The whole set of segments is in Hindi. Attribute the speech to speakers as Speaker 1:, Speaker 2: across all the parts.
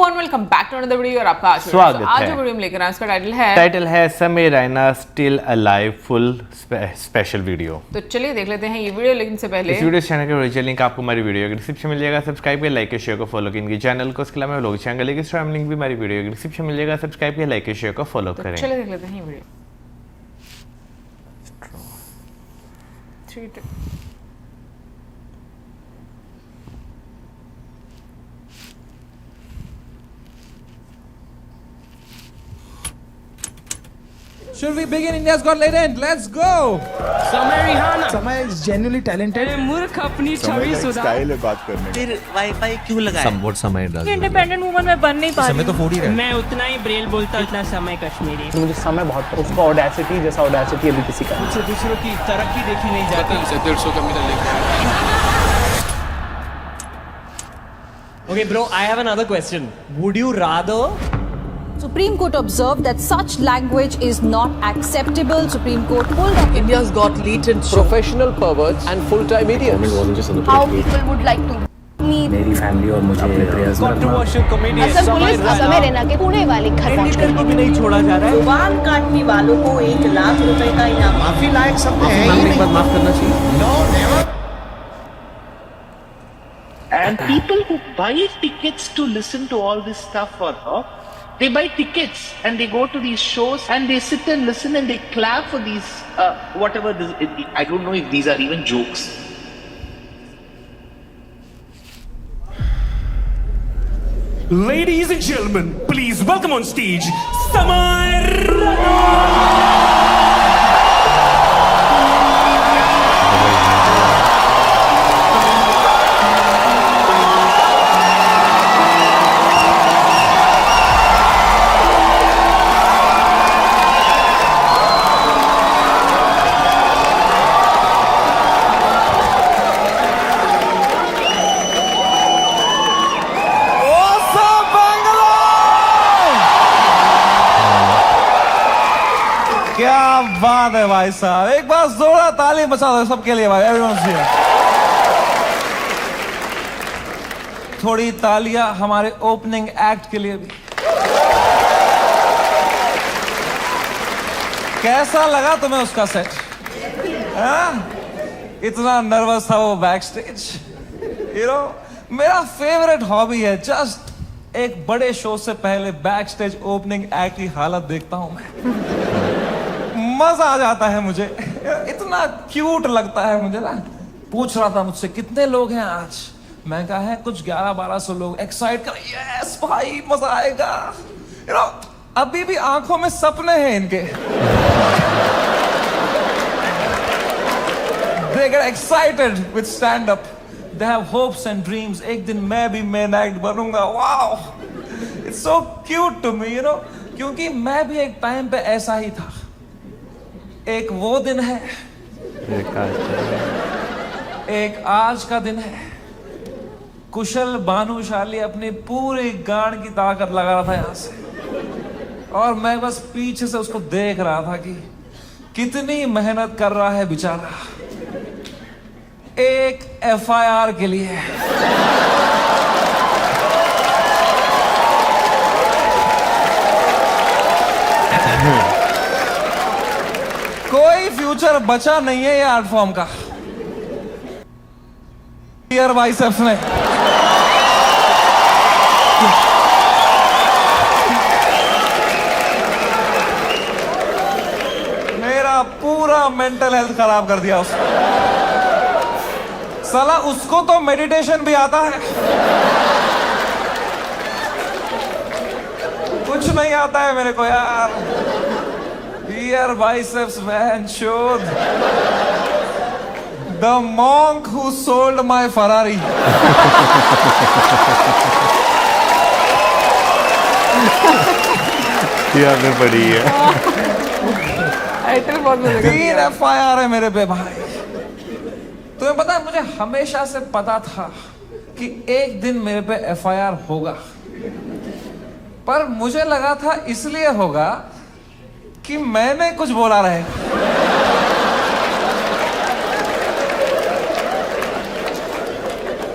Speaker 1: Everyone, welcome back to another video और आपका
Speaker 2: स्वागत है।
Speaker 1: आज जो वीडियो में लेकर आए उसका
Speaker 2: टाइटल है Sameer Raina still alive full special video.
Speaker 1: तो चलिए देख लेते हैं ये वीडियो, लेकिन इससे पहले
Speaker 2: इस वीडियो चैनल के ओरिजिनल लिंक आपको हमारी वीडियो के डिस्क्रिप्शन में मिल जाएगा। सब्सक्राइब करिए, लाइक शेयर को फॉलो करेंगे चैनल को। इसके अलावा लोग चैनल के इंस्टाग्राम लिंक भी हमारी वीडियो के डिस्क्रिप्शन में मिल जाएगा। सब्सक्राइब करिए, लाइक शेयर को फॉलो
Speaker 1: तो
Speaker 2: करें।
Speaker 1: चलिए देख लेते हैं ये video.
Speaker 3: Should we begin India's Got Talent? Let's go!
Speaker 4: समय Rihanna
Speaker 3: Samay is genuinely talented.
Speaker 4: मूर्ख अपनी छवि सुधार
Speaker 5: स्टाइल है बात करने की।
Speaker 6: फिर वाईफाई क्यों लगाया?
Speaker 7: समवॉट समय डाल
Speaker 8: इंडिपेंडेंट वुमन में बन नहीं पा
Speaker 7: समय तो फोड़ ही रहा है।
Speaker 4: मैं उतना ही ब्रेल बोलता उतना समय कश्मीरी
Speaker 9: मुझे समय बहुत उसका ऑडेसिटी जैसा ऑडेसिटी अभी किसी का
Speaker 4: मुझसे दूसरों की तरक्की देखी नहीं जाती।
Speaker 9: Okay bro, I have another question. Would you rather
Speaker 8: Supreme Court observed that such language is not acceptable. Supreme Court pulled up
Speaker 9: India's got latent professional perverts and full-time idiots?
Speaker 8: how people would like to meet.
Speaker 7: मेरी फैमिली और मुझे प्रेयर्स में
Speaker 9: Controversial comedian
Speaker 8: असल पुलिस समय रैना के पुणे वाले घर पहुंच गई।
Speaker 9: को भी नहीं छोड़ा जा रहा है।
Speaker 6: जुबान काटने वालों को 1 लाख रुपए का इनाम।
Speaker 9: माफी लायक सब है ही नहीं।
Speaker 7: माफ करना चाहिए।
Speaker 10: And people who buy tickets to listen to all this stuff or not, they buy tickets and they go to these shows and they sit and listen and they clap for these whatever this, I don't know if these are even jokes.
Speaker 4: Ladies and gentlemen, please welcome on stage Samir.
Speaker 3: क्या बात है भाई साहब, एक बार जोरदार ताली बजा दो सबके लिए भाई। Everyone here. थोड़ी तालियां हमारे ओपनिंग एक्ट के लिए भी। कैसा लगा तुम्हें उसका सेट? इतना नर्वस था वो बैक स्टेज। मेरा फेवरेट हॉबी है जस्ट एक बड़े शो से पहले बैक स्टेज ओपनिंग एक्ट की हालत देखता हूं मैं। मजा आ जाता है मुझे, इतना क्यूट लगता है मुझे ना। पूछ रहा था मुझसे कितने लोग हैं आज, मैं कहा है कुछ 1100-1200 लोग। एक्साइट कर, यस भाई मजा आएगा। अभी भी आंखों में सपने हैं इनके। They get excited with stand up. They have hopes and dreams. एक दिन मैं भी मेन एक्ट बनूंगा। Wow, it's so cute to me, क्योंकि मैं भी एक टाइम पे ऐसा ही था। एक वो दिन है, एक आज का दिन है। कुशल भानुशाली अपनी पूरी गांड की ताकत लगा रहा था यहां से, और मैं बस पीछे से उसको देख रहा था कि कितनी मेहनत कर रहा है बेचारा एक FIR के लिए। कोई फ्यूचर बचा नहीं है ये आर्ट फॉर्म का। डियर बाइसेप्स ने मेरा पूरा मेंटल हेल्थ खराब कर दिया उसने। साला उसको तो मेडिटेशन भी आता है, कुछ नहीं आता है मेरे को यार। Here biceps man showed the monk who sold my Ferrari.
Speaker 2: यहाँ पे पड़ी है।
Speaker 1: टाइटल बहुत मजा
Speaker 3: 3 FIR है मेरे पे भाई। तुम्हें पता है मुझे हमेशा से पता था कि एक दिन मेरे पे FIR होगा, पर मुझे लगा था इसलिए होगा कि मैंने कुछ बोला रहे।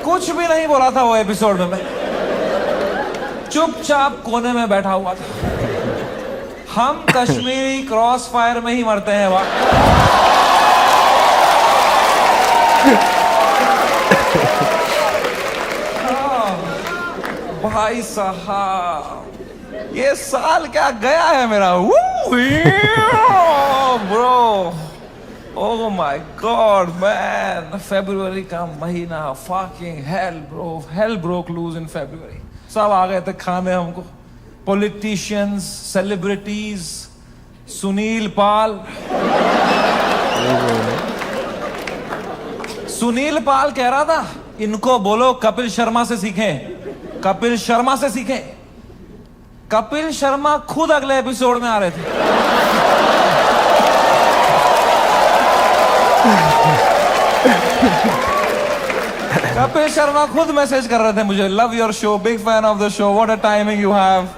Speaker 3: कुछ भी नहीं बोला था वो एपिसोड में मैं। चुपचाप कोने में बैठा हुआ था। हम कश्मीरी क्रॉस फायर में ही मरते हैं भाई साहब, ये साल क्या गया है मेरा। Bro, oh my god man, फरवरी का महीना, fucking hell bro, hell broke loose in February. सब आ गए थे खाने हमको, पॉलिटिशियंस, सेलिब्रिटीज, सुनील पाल। सुनील पाल कह रहा था इनको बोलो कपिल शर्मा से सीखें, कपिल शर्मा से सीखें। कपिल शर्मा खुद अगले एपिसोड में आ रहे थे। कपिल शर्मा खुद मैसेज कर रहे थे मुझे, love your show, big fan of the show, what a timing you have.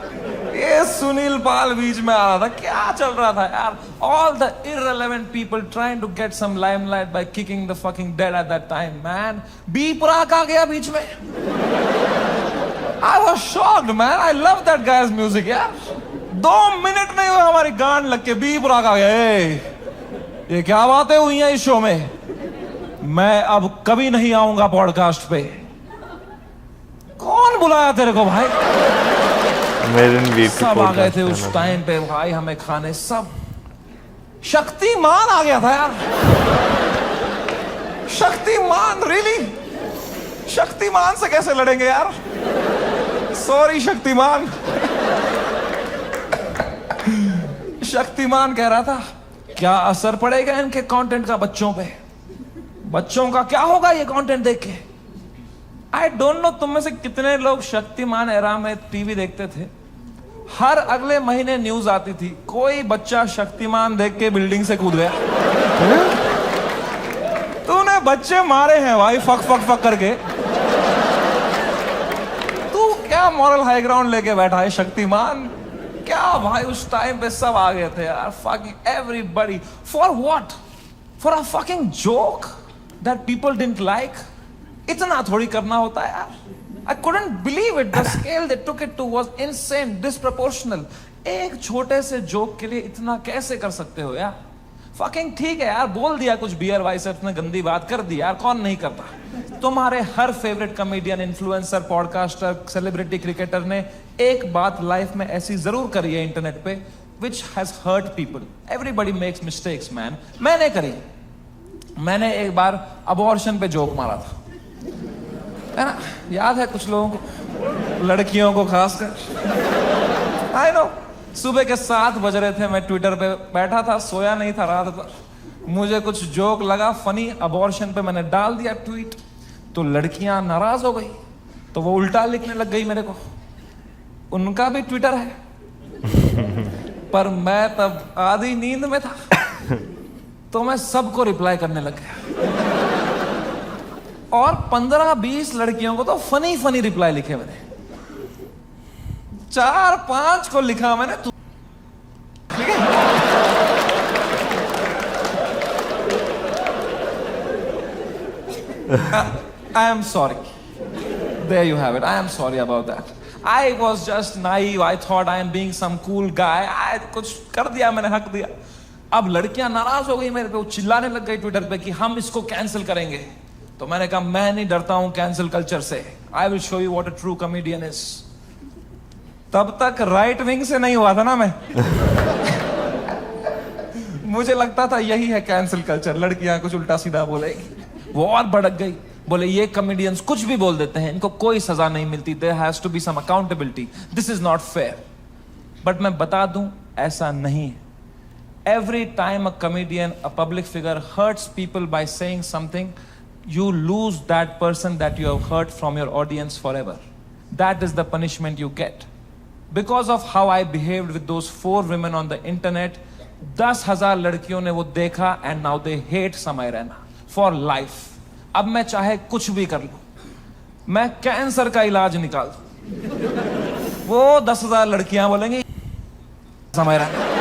Speaker 3: ये सुनील पाल बीच में आ रहा था, क्या चल रहा था यार। All the irrelevant people trying to get some limelight by kicking the fucking dead at that time, man. B Praak आ गया बीच में। I was shocked, man. I love that guy's music, यार। 2 मिनट नहीं हुए हमारी गांड लग के बी प्राक आ गया। ये क्या बातें हुई हैं इस शो में। मैं अब कभी नहीं आऊंगा पॉडकास्ट पे। कौन बुलाया तेरे को भाई? सब आ गए थे उस टाइम पे भाई हमें खाने, सब। शक्तिमान आ गया था यार। शक्तिमान, रियली? शक्तिमान से कैसे लड़ेंगे यार? सॉरी शक्तिमान। शक्तिमान कह रहा था क्या असर पड़ेगा इनके कंटेंट का बच्चों पे, बच्चों का क्या होगा ये कंटेंट देख के। आई डोंट नो तुम में से कितने लोग शक्तिमान एरा में टीवी देखते थे। हर अगले महीने न्यूज आती थी कोई बच्चा शक्तिमान देख के बिल्डिंग से कूद गया। तूने बच्चे मारे हैं भाई फक फक फक करके। तू क्या मॉरल हाई ग्राउंड लेके बैठा है शक्तिमान? क्या भाई उस टाइम पे सब आ गए थे यार, fucking everybody. For what? For a fucking joke that people didn't like? इतना थोड़ी करना होता है यार। I couldn't believe it. The scale they took it to was insane, disproportional. एक छोटे से जोक के लिए इतना कैसे कर सकते हो यार? Fucking ठीक है यार, बोल दिया कुछ बियर बाइसेप्स ने गंदी बात कर दी यार, कौन नहीं करता। तुम्हारे हर favourite comedian, influencer, podcaster, celebrity, cricketer ने एक बात लाइफ में ऐसी जरूर करी है इंटरनेट पे, which has hurt people. Everybody makes mistakes, man. मैंने करी। मैंने एक बार अबॉर्शन पे जोक मारा था, है ना? याद है कुछ लोगों को, लड़कियों को खासकर। आई नो, सुबह के 7 बज रहे थे, मैं ट्विटर पे बैठा था, सोया नहीं था रात भर। मुझे कुछ जोक लगा फनी अबॉर्शन पे, मैंने डाल दिया ट्वीट, तो लड़कियां नाराज हो गई, तो वो उल्टा लिखने लग गई मेरे को। उनका भी ट्विटर है पर मैं तब आधी नींद में था, तो मैं सबको रिप्लाई करने लग गया। और 15-20 लड़कियों को तो फनी फनी रिप्लाई लिखे मैंने। 4-5 को लिखा मैंने, तू ठीक है? I am sorry. There you have it. I am sorry about that. I was just naive. I thought I am being some cool guy. I कुछ कर दिया मैंने, हक दिया। अब लड़कियां नाराज हो गई मेरे पे, वो चिल्लाने लग गई ट्विटर पे कि हम इसको कैंसिल करेंगे। तो मैंने कहा मैं नहीं डरता हूं कैंसिल कल्चर से। I will show you what a true comedian is. तब तक राइट विंग से नहीं हुआ था ना मैं। मुझे लगता था यही है कैंसिल कल्चर, लड़कियां कुछ उल्टा सीधा बोलेगी। वो और भड़क गई, बोले ये कॉमेडियंस कुछ भी बोल देते हैं, इनको कोई सजा नहीं मिलती, there has to be some accountability, this is not fair. But मैं बता दूं ऐसा नहीं है। Every time a comedian, a public figure hurts people by saying something, you lose that person that you have hurt from your audience forever. That is the punishment you get. Because of how I behaved with those 4 women on the internet, 10,000 लड़कियों ने वो देखा and now they hate Samay Raina for life. अब मैं चाहे कुछ भी कर लूं, मैं कैंसर का इलाज निकाल दूं, वो 10,000 लड़कियां बोलेंगी Samay Raina.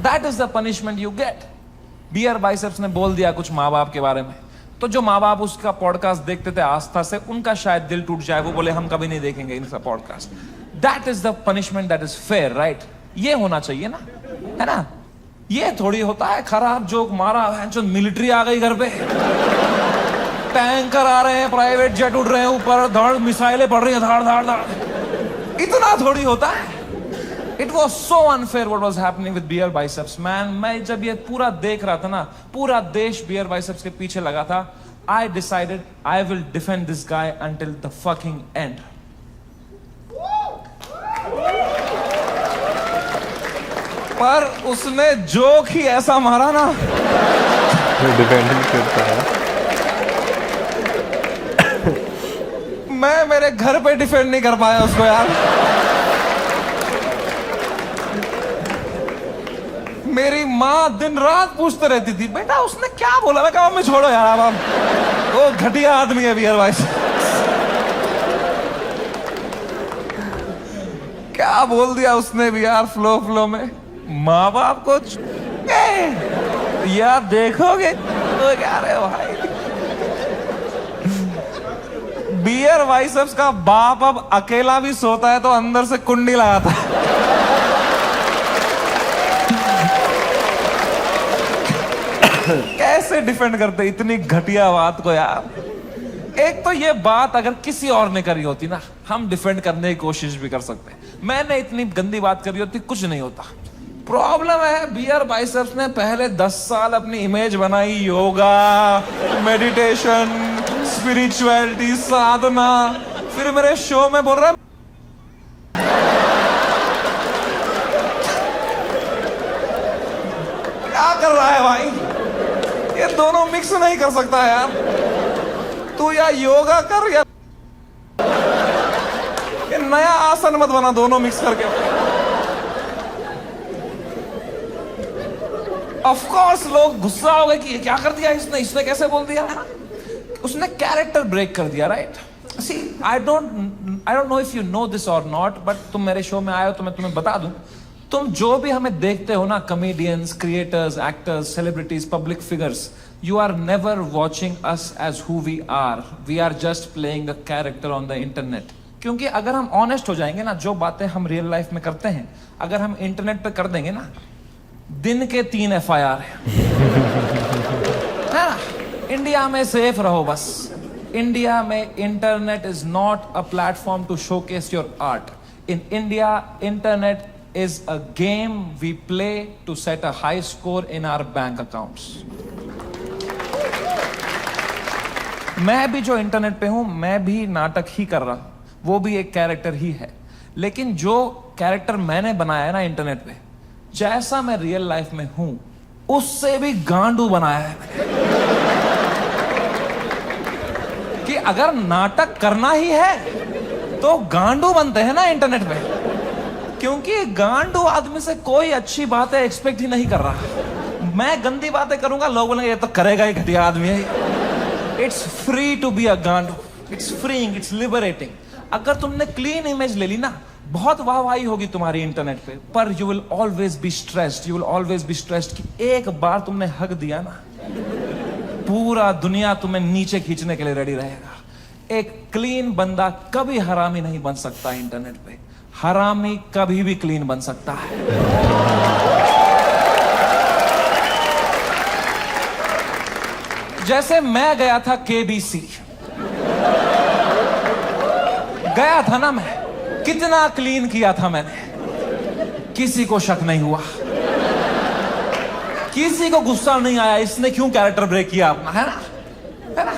Speaker 3: That is the punishment you get. Beer Biceps ने बोल दिया कुछ माँ बाप के बारे में, तो जो माँ बाप उसका पॉडकास्ट देखते थे आस्था से, उनका शायद दिल टूट जाए, वो बोले हम कभी नहीं देखेंगे इनका podcast. That is the punishment that is fair, right? ये होना चाहिए ना, है ना? ये थोड़ी होता है खराब जोक मारा, जो मिलिट्री आ गई घर पे, टैंकर आ रहे हैं, प्राइवेट जेट उड़ रहे हैं ऊपर, धड़ मिसाइलें पड़ रही हैं, धाड़ धाड़ धाड़, इतना थोड़ी होता है। It was so unfair what was happening with beer biceps, man. मैं जब ये पूरा देख रहा था ना, पूरा देश beer biceps के पीछे लगा था, I decided I will defend this guy until the fucking end. पर उसने जोक ही ऐसा मारा ना,
Speaker 2: डिफेंड नहीं करता है।
Speaker 3: मैं मेरे घर पे डिफेंड नहीं कर पाया उसको यार। मेरी माँ दिन रात पूछते रहती थी, बेटा उसने क्या बोला? मैं कहा मम्मी छोड़ो यार, अब वो घटिया आदमी है बियर भाई। क्या बोल दिया उसने भी यार, फ्लो में। माँ बाप को यार देखोगे तो क्या रे भाई, बियर बाइसेप्स का बाप अब अकेला भी सोता है तो अंदर से कुंडी लगाता है। कैसे डिफेंड करते इतनी घटिया बात को यार। एक तो ये बात अगर किसी और ने करी होती ना, हम डिफेंड करने की कोशिश भी कर सकते। मैंने इतनी गंदी बात करी होती, कुछ नहीं होता। प्रॉब्लम है बियर बाइसेप्स ने पहले 10 साल अपनी इमेज बनाई, योगा, मेडिटेशन, स्पिरिचुअलिटी, साधना, फिर मेरे शो में बोल रहा है क्या कर रहा है भाई? ये दोनों मिक्स नहीं कर सकता यार। तू या योगा कर या ये नया आसन मत बना, दोनों मिक्स करके। ऑफ कोर्स लोग गुस्सा हो गए कि ये क्या कर दिया इसने कैसे बोल दिया, है ना? उसने कैरेक्टर ब्रेक कर दिया, right? See I don't know if you know this or not, but तुम मेरे शो में आए हो तो मैं तुम्हें बता दूं, तुम जो भी हमें देखते हो ना, comedians, creators, actors, celebrities, public figures, you are never watching us as who we are just playing a character on the internet. क्योंकि अगर हम ऑनेस्ट हो जाएंगे ना, जो बातें हम रियल लाइफ में करते हैं अगर हम इंटरनेट पे कर देंगे ना, दिन के 3 FIR है ना? इंडिया में सेफ रहो बस। इंडिया में internet is not a platform to showcase your art. In India internet is a game we play to set a high score in our bank accounts. मैं भी जो इंटरनेट पे हूं, मैं भी नाटक ही कर रहा हूं, वो भी एक कैरेक्टर ही है। लेकिन जो कैरेक्टर मैंने बनाया है ना इंटरनेट पे, जैसा मैं रियल लाइफ में हूं उससे भी गांडू बनाया है कि अगर नाटक करना ही है तो गांडू बनते हैं ना इंटरनेट पे। क्योंकि गांडू आदमी से कोई अच्छी बातें एक्सपेक्ट ही नहीं कर रहा। मैं गंदी बातें करूंगा, लोग बोलेंगे ये तो करेगा ही, घटिया आदमी है। It's free to be a गांडू, इट्स फ्रीइंग, इट्स लिबरेटिंग। अगर तुमने क्लीन इमेज ले ली ना, बहुत वाहवाही होगी तुम्हारी इंटरनेट पे, पर you will always be stressed, you will always be stressed कि एक बार तुमने हक दिया ना, पूरा दुनिया तुम्हें नीचे खींचने के लिए रेडी रहेगा। एक क्लीन बंदा कभी हरामी नहीं बन सकता इंटरनेट पे, हरामी कभी भी क्लीन बन सकता है। जैसे मैं गया था KBC, गया था ना मैं, कितना क्लीन किया था मैंने, किसी को शक नहीं हुआ, किसी को गुस्सा नहीं आया इसने क्यों कैरेक्टर ब्रेक किया अपना, है ना? है ना?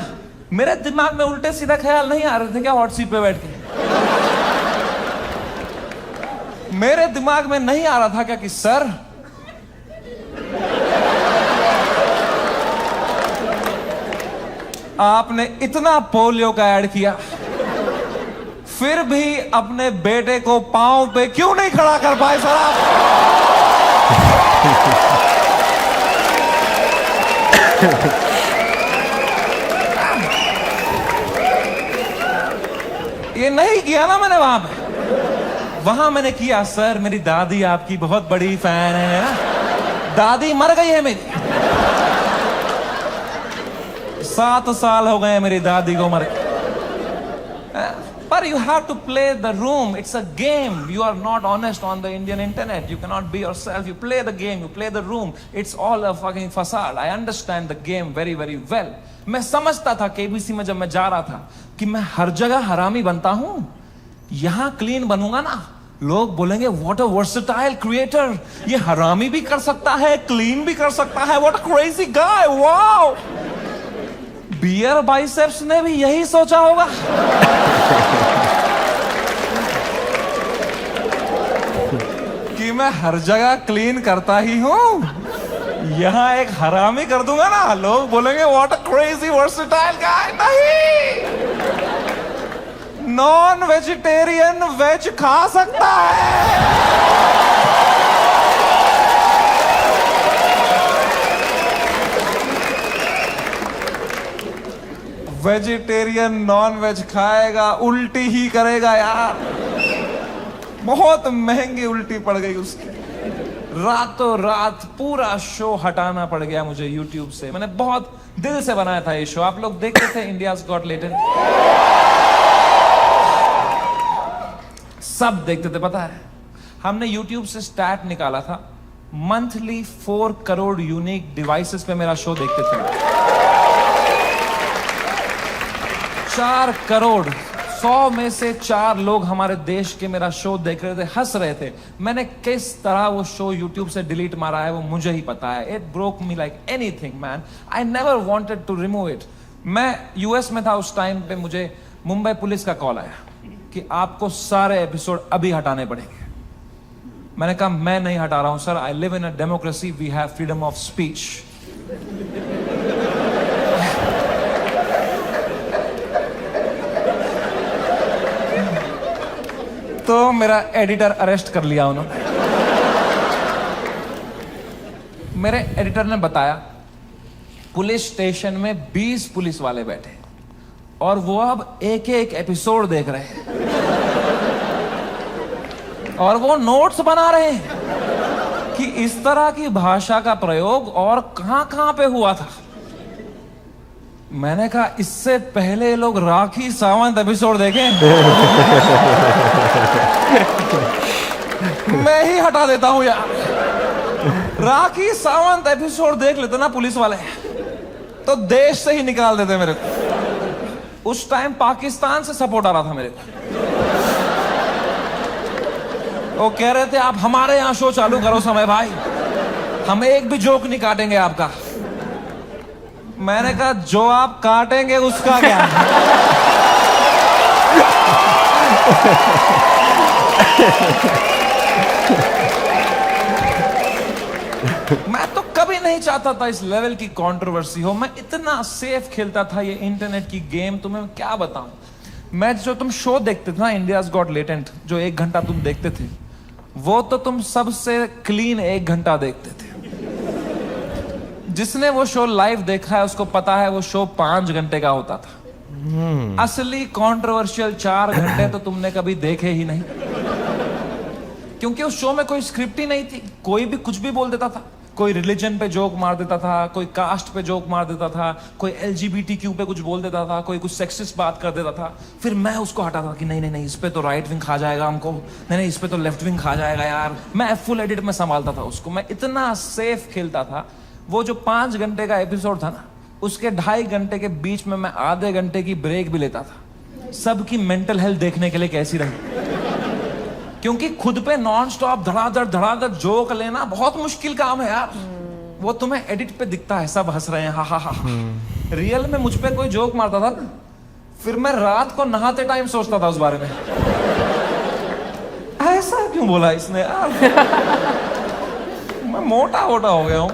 Speaker 3: मेरे दिमाग में उल्टे सीधा ख्याल नहीं आ रहे थे क्या हॉट सीट पे बैठ के? मेरे दिमाग में नहीं आ रहा था क्या कि सर आपने इतना पोलियो का ऐड किया, फिर भी अपने बेटे को पांव पे क्यों नहीं खड़ा कर पाए सर आप? ये नहीं किया ना मैंने वहां पे। वहां मैंने किया, सर मेरी दादी आपकी बहुत बड़ी फैन है ना, दादी मर गई है मेरी, 7 साल हो गए मेरी दादी को मरे। But you have to play the room. It's a game. You are not honest on the Indian internet. You cannot be yourself. You play the game. You play the room. It's all a fucking facade. I understand the game very, very well. मैं समझता था केबीसी में जब मैं जा रहा था कि मैं हर जगह हरामी बनता हूं, यहां क्लीन बनूंगा ना, लोग बोलेंगे व्हाट अ वर्सेटाइल क्रिएटर, ये हरामी भी कर सकता है, क्लीन भी कर सकता है, what a crazy guy, wow. Beer Biceps ने भी यही सोचा होगा। कि मैं हर जगह क्लीन करता ही हूं, यहां एक हरामी कर दूंगा ना, लोग बोलेंगे व्हाट अ क्रेजी वर्सेटाइल गाय। नहीं, नॉन वेजिटेरियन वेज खा सकता है। वेजिटेरियन नॉन वेज खाएगा, उल्टी ही करेगा यार। बहुत महंगी उल्टी पड़ गई उसकी। रातों रात पूरा शो हटाना पड़ गया मुझे YouTube से। मैंने बहुत दिल से बनाया था ये शो। आप लोग देखते थे इंडियाज गॉट टैलेंट? सब देखते थे। पता है, हमने YouTube से स्टैट निकाला था, मंथली 4 करोड़ यूनिक डिवाइसेस पे मेरा शो देखते थे। 4 करोड़, 100 में से 4 लोग हमारे देश के मेरा शो देख रहे थे, हंस रहे थे। मैंने किस तरह वो शो YouTube से डिलीट मारा है वो मुझे ही पता है। It broke me like anything man. I never wanted to remove it. मैं US में था उस टाइम पे, मुझे मुंबई पुलिस का कॉल आया कि आपको सारे एपिसोड अभी हटाने पड़ेंगे। मैंने कहा मैं नहीं हटा रहा हूं sir, I live in a democracy, we have freedom of speech. तो मेरा एडिटर अरेस्ट कर लिया उन्होंने। मेरे एडिटर ने बताया पुलिस स्टेशन में 20 पुलिस वाले बैठे और वो अब एक एक एपिसोड देख रहे हैं और वो नोट्स बना रहे हैं कि इस तरह की भाषा का प्रयोग और कहां पे हुआ था। मैंने कहा इससे पहले लोग राखी सावंत एपिसोड देखें। मैं ही हटा देता हूं यार। राखी सावंत एपिसोड देख लेते ना पुलिस वाले तो देश से ही निकाल देते मेरे को। उस टाइम पाकिस्तान से सपोर्ट आ रहा था मेरे को। वो कह रहे थे आप हमारे यहां शो चालू करो समय भाई, हम एक भी जोक नहीं काटेंगे आपका। मैंने कहा जो आप काटेंगे उसका क्या। मैं तो कभी नहीं चाहता था इस लेवल की कंट्रोवर्सी हो। मैं इतना सेफ खेलता था ये इंटरनेट की गेम, तुम्हें क्या बताऊं। मैं जो तुम शो देखते थे ना इंडियाज गॉट टैलेंट, जो 1 घंटा तुम देखते थे, वो तो तुम सबसे क्लीन 1 घंटा देखते थे। जिसने वो शो लाइव देखा है उसको पता है वो शो 5 घंटे का होता था। असली कंट्रोवर्शियल 4 घंटे तो तुमने कभी देखे ही नहीं, क्योंकि उस शो में कोई स्क्रिप्ट ही नहीं थी। कोई भी कुछ भी बोल देता था। कोई रिलीजन पे जोक मार देता था, कोई कास्ट पे जोक मार देता था, कोई LGBTQ पे कुछ बोल देता था, कोई कुछ सेक्सिस्ट बात कर देता था। फिर मैं उसको हटाता कि नहीं नहीं इस पे तो राइट विंग खा जाएगा हमको, नहीं इस पे तो लेफ्ट विंग खा जाएगा यार। मैं फुल एडिट में संभालता था उसको। मैं इतना सेफ खेलता था। वो जो 5 घंटे का एपिसोड था ना, उसके 2.5 घंटे के बीच में मैं आधे घंटे की ब्रेक भी लेता था, सबकी मेंटल हेल्थ देखने के लिए कैसी रही। क्योंकि खुद पे नॉन स्टॉप धड़ाधड़ जोक लेना बहुत मुश्किल काम है यार। वो तुम्हें एडिट पे दिखता है सब हंस रहे हैं, हा हा हा। रियल में मुझ पे कोई जोक मारता था ना, फिर मैं रात को नहाते टाइम सोचता था उस बारे में, ऐसा क्यों बोला इसने यार। मैं मोटा हो गया हूं।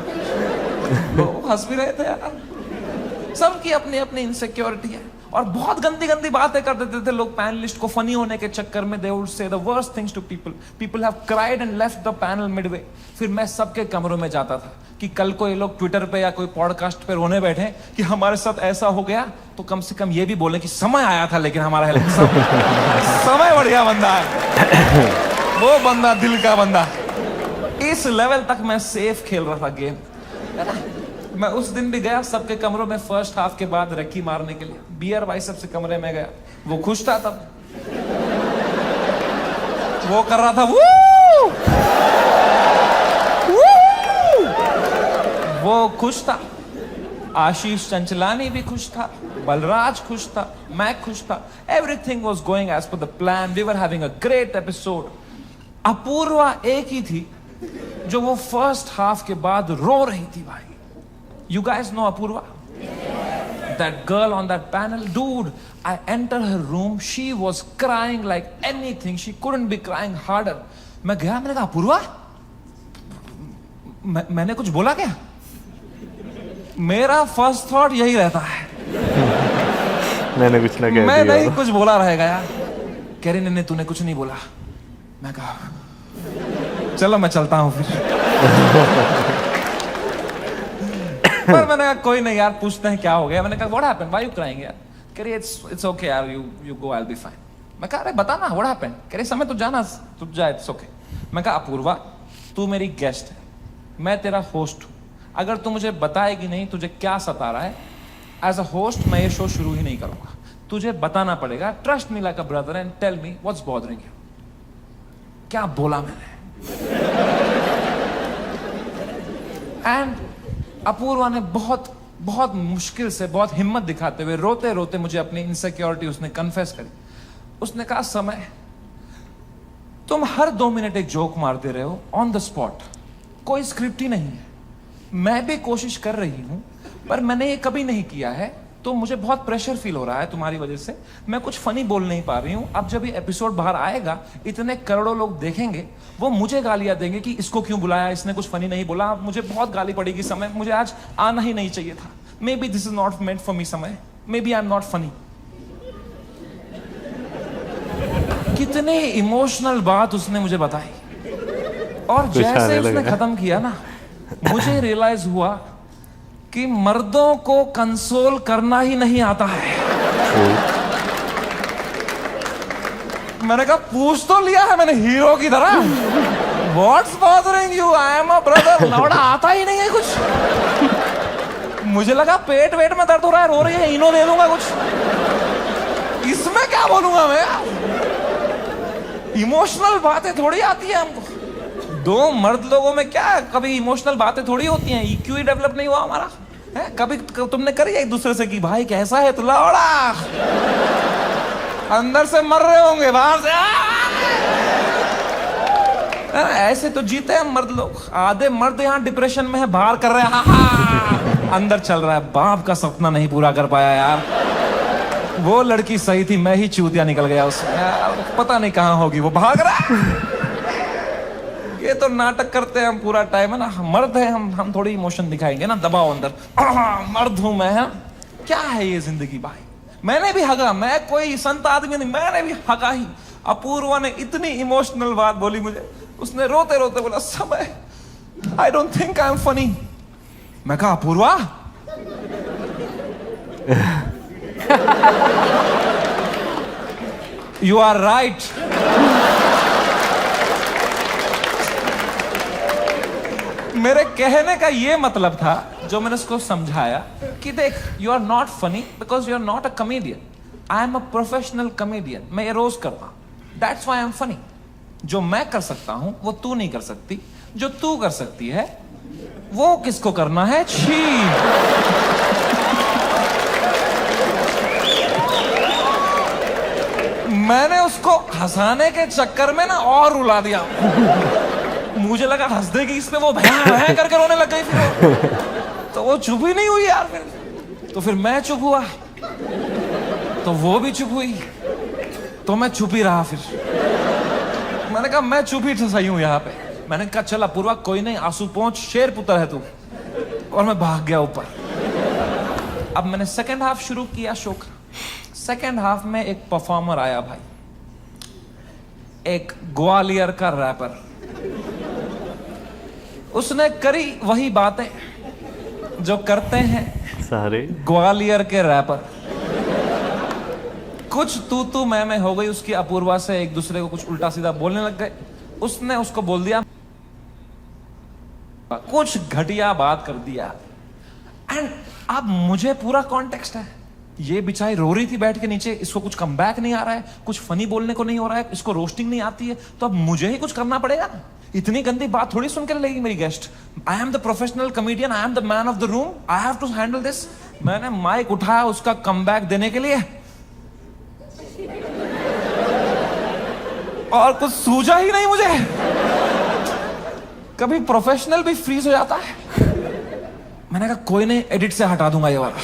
Speaker 3: लोग हंस भी रहे थे यार। सबकी अपनी अपनी इनसिक्योरिटी है और बहुत गंदी गंदी बातें कर देते थे लोग पैनलिस्ट को फनी होने के चक्कर में। They would say the worst things to people. People have cried and left the panel midway. फिर मैं सबके कमरों में जाता था कि कल को ये लोग ट्विटर पे या कोई पॉडकास्ट पे रोने बैठे कि हमारे साथ ऐसा हो गया, तो कम से कम ये भी बोले कि समय आया था लेकिन हमारा हेल्प समय बढ़िया बंदा है वो बंदा, दिल का बंदा। इस लेवल तक मैं सेफ खेल रहा था गेम। मैं उस दिन भी गया सबके कमरों में फर्स्ट हाफ के बाद रक्की मारने के लिए, बियर बाइसेप्स के कमरे में गया, वो खुश था तब, वो कर रहा था वू! वो खुश था, आशीष चंचलानी भी खुश था, बलराज खुश था, मैं खुश था, everything was going as per the plan, we were having a great episode. Apoorva एक ही थी जो वो फर्स्ट हाफ के बाद रो रही थी भाई। You guys know Apurva? That girl on that panel? Dude, I entered her room, she was crying like anything, she couldn't be crying harder. मैं गया, मैंने कहा अपूर्वा, मैंने कुछ बोला क्या? मेरा फर्स्ट थॉट यही रहता है,
Speaker 2: मैंने कुछ ना कह
Speaker 3: मैं
Speaker 2: दिया,
Speaker 3: नहीं कुछ बोला रहेगा यार। कह रही नहीं तूने कुछ नहीं बोला। मैं कहा चलो मैं चलता हूं फिर। पर मैंने कहा कोई नहीं यार, पूछते हैं क्या हो गया। मैंने कहा what happened, why you crying यार? कह रही इट्स ओके यार, you go, I will be fine. मैं कहा अरे बता ना व्हाट हैपेंड। कह रही समय तू जाना, तू जा, इट्स ओके। मैं कहा अपूर्वा तू मेरी गेस्ट है, मैं तेरा होस्ट हूं, अगर तू मुझे बताएगी नहीं तुझे क्या सता रहा है, एज अ होस्ट मैं ये शो शुरू ही नहीं करूंगा, तुझे बताना पड़ेगा। Trust me like a brother and tell me what's bothering you. क्या बोला मैंने? एंड अपूर्वा ने बहुत बहुत मुश्किल से, बहुत हिम्मत दिखाते हुए, रोते रोते मुझे अपनी इनसिक्योरिटी उसने कन्फेस करी। उसने कहा समय तुम हर 2 मिनट एक जोक मारते रहे हो ऑन द स्पॉट, कोई स्क्रिप्ट ही नहीं है। मैं भी कोशिश कर रही हूं पर मैंने ये कभी नहीं किया है, तो मुझे बहुत प्रेशर फील हो रहा है तुम्हारी वजह से, मैं कुछ फनी बोल नहीं पा रही हूं। अब जब ये एपिसोड बाहर आएगा, इतने करोड़ों लोग देखेंगे, वो मुझे गालियां देंगे कि इसको क्यों बुलाया, इसने कुछ फनी नहीं बोला, मुझे बहुत गाली पड़ेगी समय, मुझे आज आना ही नहीं चाहिए था। Maybe this is not meant for me Samay, maybe I am not funny. कितने इमोशनल बात उसने मुझे बताई, और जैसे उसने खत्म किया ना, मुझे रियलाइज हुआ कि मर्दों को कंसोल करना ही नहीं आता है। मैंने कहा पूछ तो लिया है मैंने हीरो की तरह, what's bothering you, I am a brother. लौड़ा आता ही नहीं है कुछ। मुझे लगा पेट वेट में दर्द हो रहा है, रो रही है, इनो दे दूंगा कुछ, इसमें क्या बोलूंगा मैं? इमोशनल बातें थोड़ी आती है हमको। 2 मर्द लोगों में क्या कभी इमोशनल बातें थोड़ी होती हैं? EQ ही डेवलप नहीं हुआ हमारा है? कभी तुमने करी एक दूसरे से कि भाई कैसा है तू? लौड़ा अंदर से मर रहे होंगे, बाहर से ऐसे तो जीते हैं मर्द लोग। आधे मर्द यहाँ डिप्रेशन में है, बाहर कर रहे हैं, अंदर चल रहा है बाप का सपना नहीं पूरा कर पाया यार, वो लड़की सही थी, मैं ही चूतिया निकल गया उसमें यार, पता नहीं कहाँ होगी, वो भाग रहा है। ये तो नाटक करते हैं हम पूरा टाइम है ना, मर्द है हम थोड़ी इमोशन दिखाएंगे ना, दबाओ अंदर, मर्द हूं मैं, है क्या है ये जिंदगी भाई। मैंने भी हगा, मैं कोई संत आदमी नहीं, मैंने भी हगा ही। अपूर्वा ने इतनी इमोशनल बात बोली मुझे, उसने रोते रोते बोला समय आई don't think I am funny. मैं कहा अपूर्वा यू आर राइट। मेरे कहने का ये मतलब था, जो मैंने उसको समझाया कि देख you are not funny because you are not a comedian, I am a professional comedian, मैं ये रोज करता हूं, that's why I am funny. जो मैं कर सकता हूं वो तू नहीं कर सकती, जो तू कर सकती है वो किसको करना है? छी। मैंने उसको हंसाने के चक्कर में ना और रुला दिया। मुझे लगा हंस देगी इसमें, वो भैं करके रोने लग गई फिर, तो वो चुप ही नहीं हुई यार फिर। तो फिर मैं चुप हुआ, तो वो भी चुप हुई, तो मैं चुप ही रहा। फिर मैंने कहा मैं चुप ही सही हूं यहाँ पे। मैंने कहा चल अपूर्वा कोई नहीं, आंसू पहुंच, शेर पुत्र है तू। और मैं भाग गया ऊपर। अब मैंने सेकेंड हाफ शुरू किया शो का। सेकेंड हाफ में एक परफॉर्मर आया भाई, एक ग्वालियर का रैपर। उसने करी वही बातें जो करते हैं
Speaker 2: सारे
Speaker 3: ग्वालियर के रैपर। कुछ तू मैं हो गई उसकी अपूर्वा से, एक दूसरे को कुछ उल्टा सीधा बोलने लग गए। उसने उसको बोल दिया, कुछ घटिया बात कर दिया। एंड अब मुझे पूरा कॉन्टेक्स्ट है, ये बेचारी रो रही थी बैठ के नीचे, इसको कुछ कमबैक नहीं आ रहा है, कुछ फनी बोलने को नहीं हो रहा है, इसको रोस्टिंग नहीं आती है, तो अब मुझे ही कुछ करना पड़ेगा ना। इतनी गंदी बात थोड़ी सुन कर लेगी मेरी guest. I am the professional comedian, I am the man of the room, I have to handle this. मैंने माइक उठाया उसका कमबैक देने के लिए, और कुछ सूझा ही नहीं मुझे। कभी प्रोफेशनल भी फ्रीज हो जाता है। मैंने कहा कोई नहीं, एडिट से हटा दूंगा ये वाला।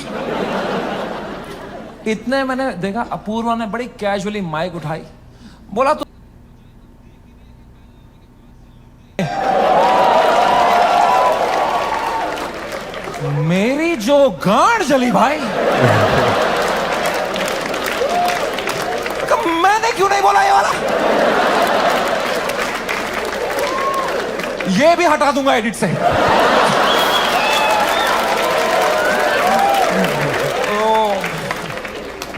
Speaker 3: इतने मैंने देखा अपूर्वा ने बड़ी कैजुअली माइक उठाई, बोला तू मेरी जो गांड जली भाई। मैंने क्यों नहीं बोला ये वाला? ये भी हटा दूंगा एडिट से।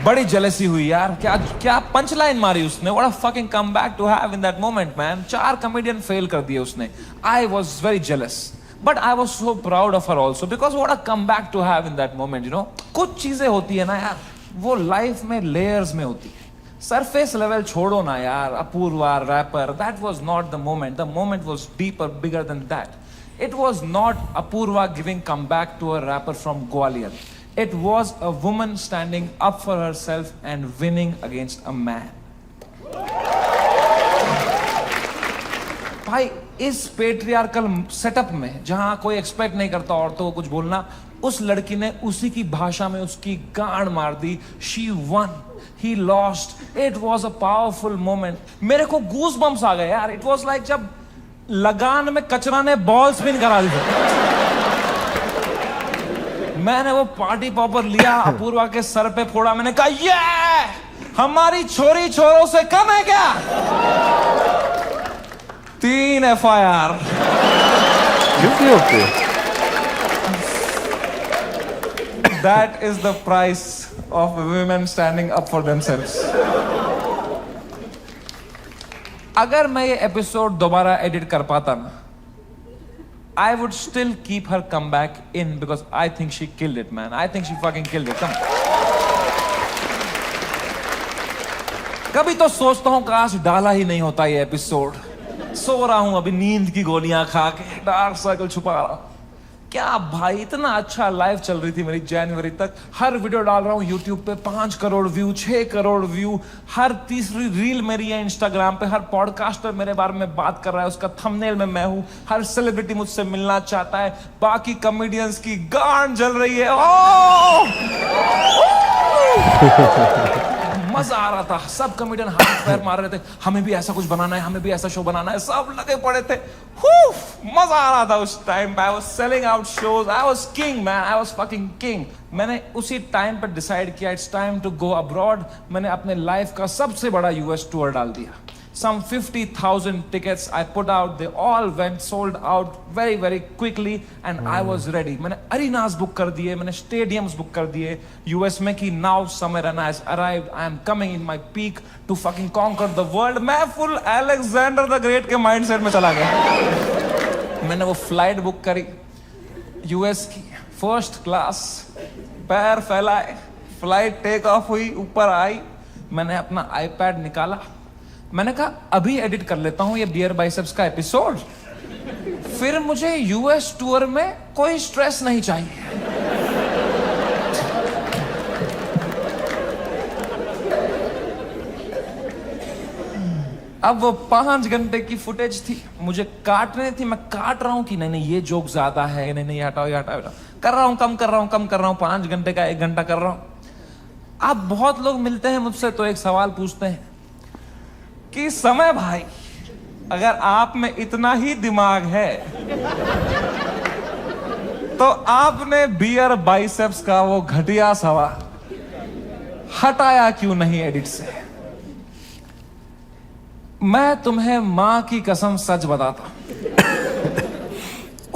Speaker 3: बड़ी जेलसी हुई यार। क्या क्या पंच लाइन मारी उसने। What a fucking comeback to have in that moment man. 4 comedian fail कर दिए उसने। I was very jealous but I was so proud of her also because what a comeback to have in that moment. You know, कुछ चीजें होती है ना यार, वो लाइफ में लेयर्स में होती है। सरफेस लेवल छोड़ो ना यार। Apoorva rapper, that was not the moment. The moment was deeper, bigger than that. It was not Apoorva giving comeback to a rapper from Gwalior. It was a woman standing up for herself and winning against a man. भाई, इस पेट्रियार्कल सेटअप में जहां कोई एक्सपेक्ट नहीं करता औरतों को कुछ बोलना, उस लड़की ने उसी की भाषा में उसकी गांड मार दी. She won. He lost. It was a powerful moment. मेरे को गूज बम्स आ गए यार. It was like जब लगान में कचरा ने बॉल स्पिन करा दी. मैंने वो पार्टी पॉपर लिया, अपूर्वा के सर पे फोड़ा. मैंने कहा ये हमारी छोरी छोरों से कम है क्या? 3 FIR. That is the price of women standing up for themselves. अगर मैं ये एपिसोड दोबारा एडिट कर पाता ना, I would still keep her comeback in because I think she killed it, man. I think she fucking killed it. Come. कभी तो सोचता हूँ काश डाला ही नहीं होता ये एपिसोड. सो रहा हूँ अभी नींद की गोलियां खा के, डार्क सर्कल छुपा रहा हूँ. क्या भाई, इतना अच्छा लाइव चल रही थी मेरी जनवरी तक. हर वीडियो डाल रहा हूँ यूट्यूब पे, 5 करोड़ व्यू, 6 करोड़ व्यू. हर तीसरी रील मेरी है इंस्टाग्राम पे. हर पॉडकास्टर मेरे बारे में बात कर रहा है, उसका थंबनेल में मैं हूँ. हर सेलिब्रिटी मुझसे मिलना चाहता है. बाकी कॉमेडियंस की गांड जल रही है. मजा आ रहा था. सब कॉमेडियन हाथ पैर मार रहे थे, हमें भी ऐसा कुछ बनाना है, हमें भी ऐसा शो बनाना है. सब लगे पड़े थे. मजा आ रहा था उस टाइम पे. I was selling out shows. I was king man. I was fucking king. मैंने उसी टाइम पे डिसाइड किया it's time to go abroad. मैंने अपने लाइफ का सबसे बड़ा यूएस टूर डाल दिया. Some 50,000 tickets I put out. They all went sold out very very quickly and I was ready. मैंने arenas book कर दिए, मैंने stadiums book कर दिए यूएस में कि now summer and has arrived. I am coming in my peak to fucking conquer the world. मैं full Alexander the Great के mindset में चला गया. मैंने वो flight book करी यूएस की, first class. पैर फैलाए, flight take off हुई, ऊपर आई. मैंने अपना iPad निकाला. मैंने कहा अभी एडिट कर लेता हूं ये बियर बाइसेप्स का एपिसोड, फिर मुझे यूएस टूर में कोई स्ट्रेस नहीं चाहिए. अब वो 5 घंटे की फुटेज थी, मुझे काटने थी. मैं काट रहा हूं कि नहीं ये जोक ज्यादा है, नहीं हटाओ ये हटाओ. कर रहा हूं, कम कर रहा हूं. 5 घंटे का 1 घंटा कर रहा हूं. अब बहुत लोग मिलते हैं मुझसे तो एक सवाल पूछते हैं कि समय भाई, अगर आप में इतना ही दिमाग है तो आपने बियर बाइसेप्स का वो घटिया सवाल हटाया क्यों नहीं एडिट से? मैं तुम्हें मां की कसम सच बताता हूं,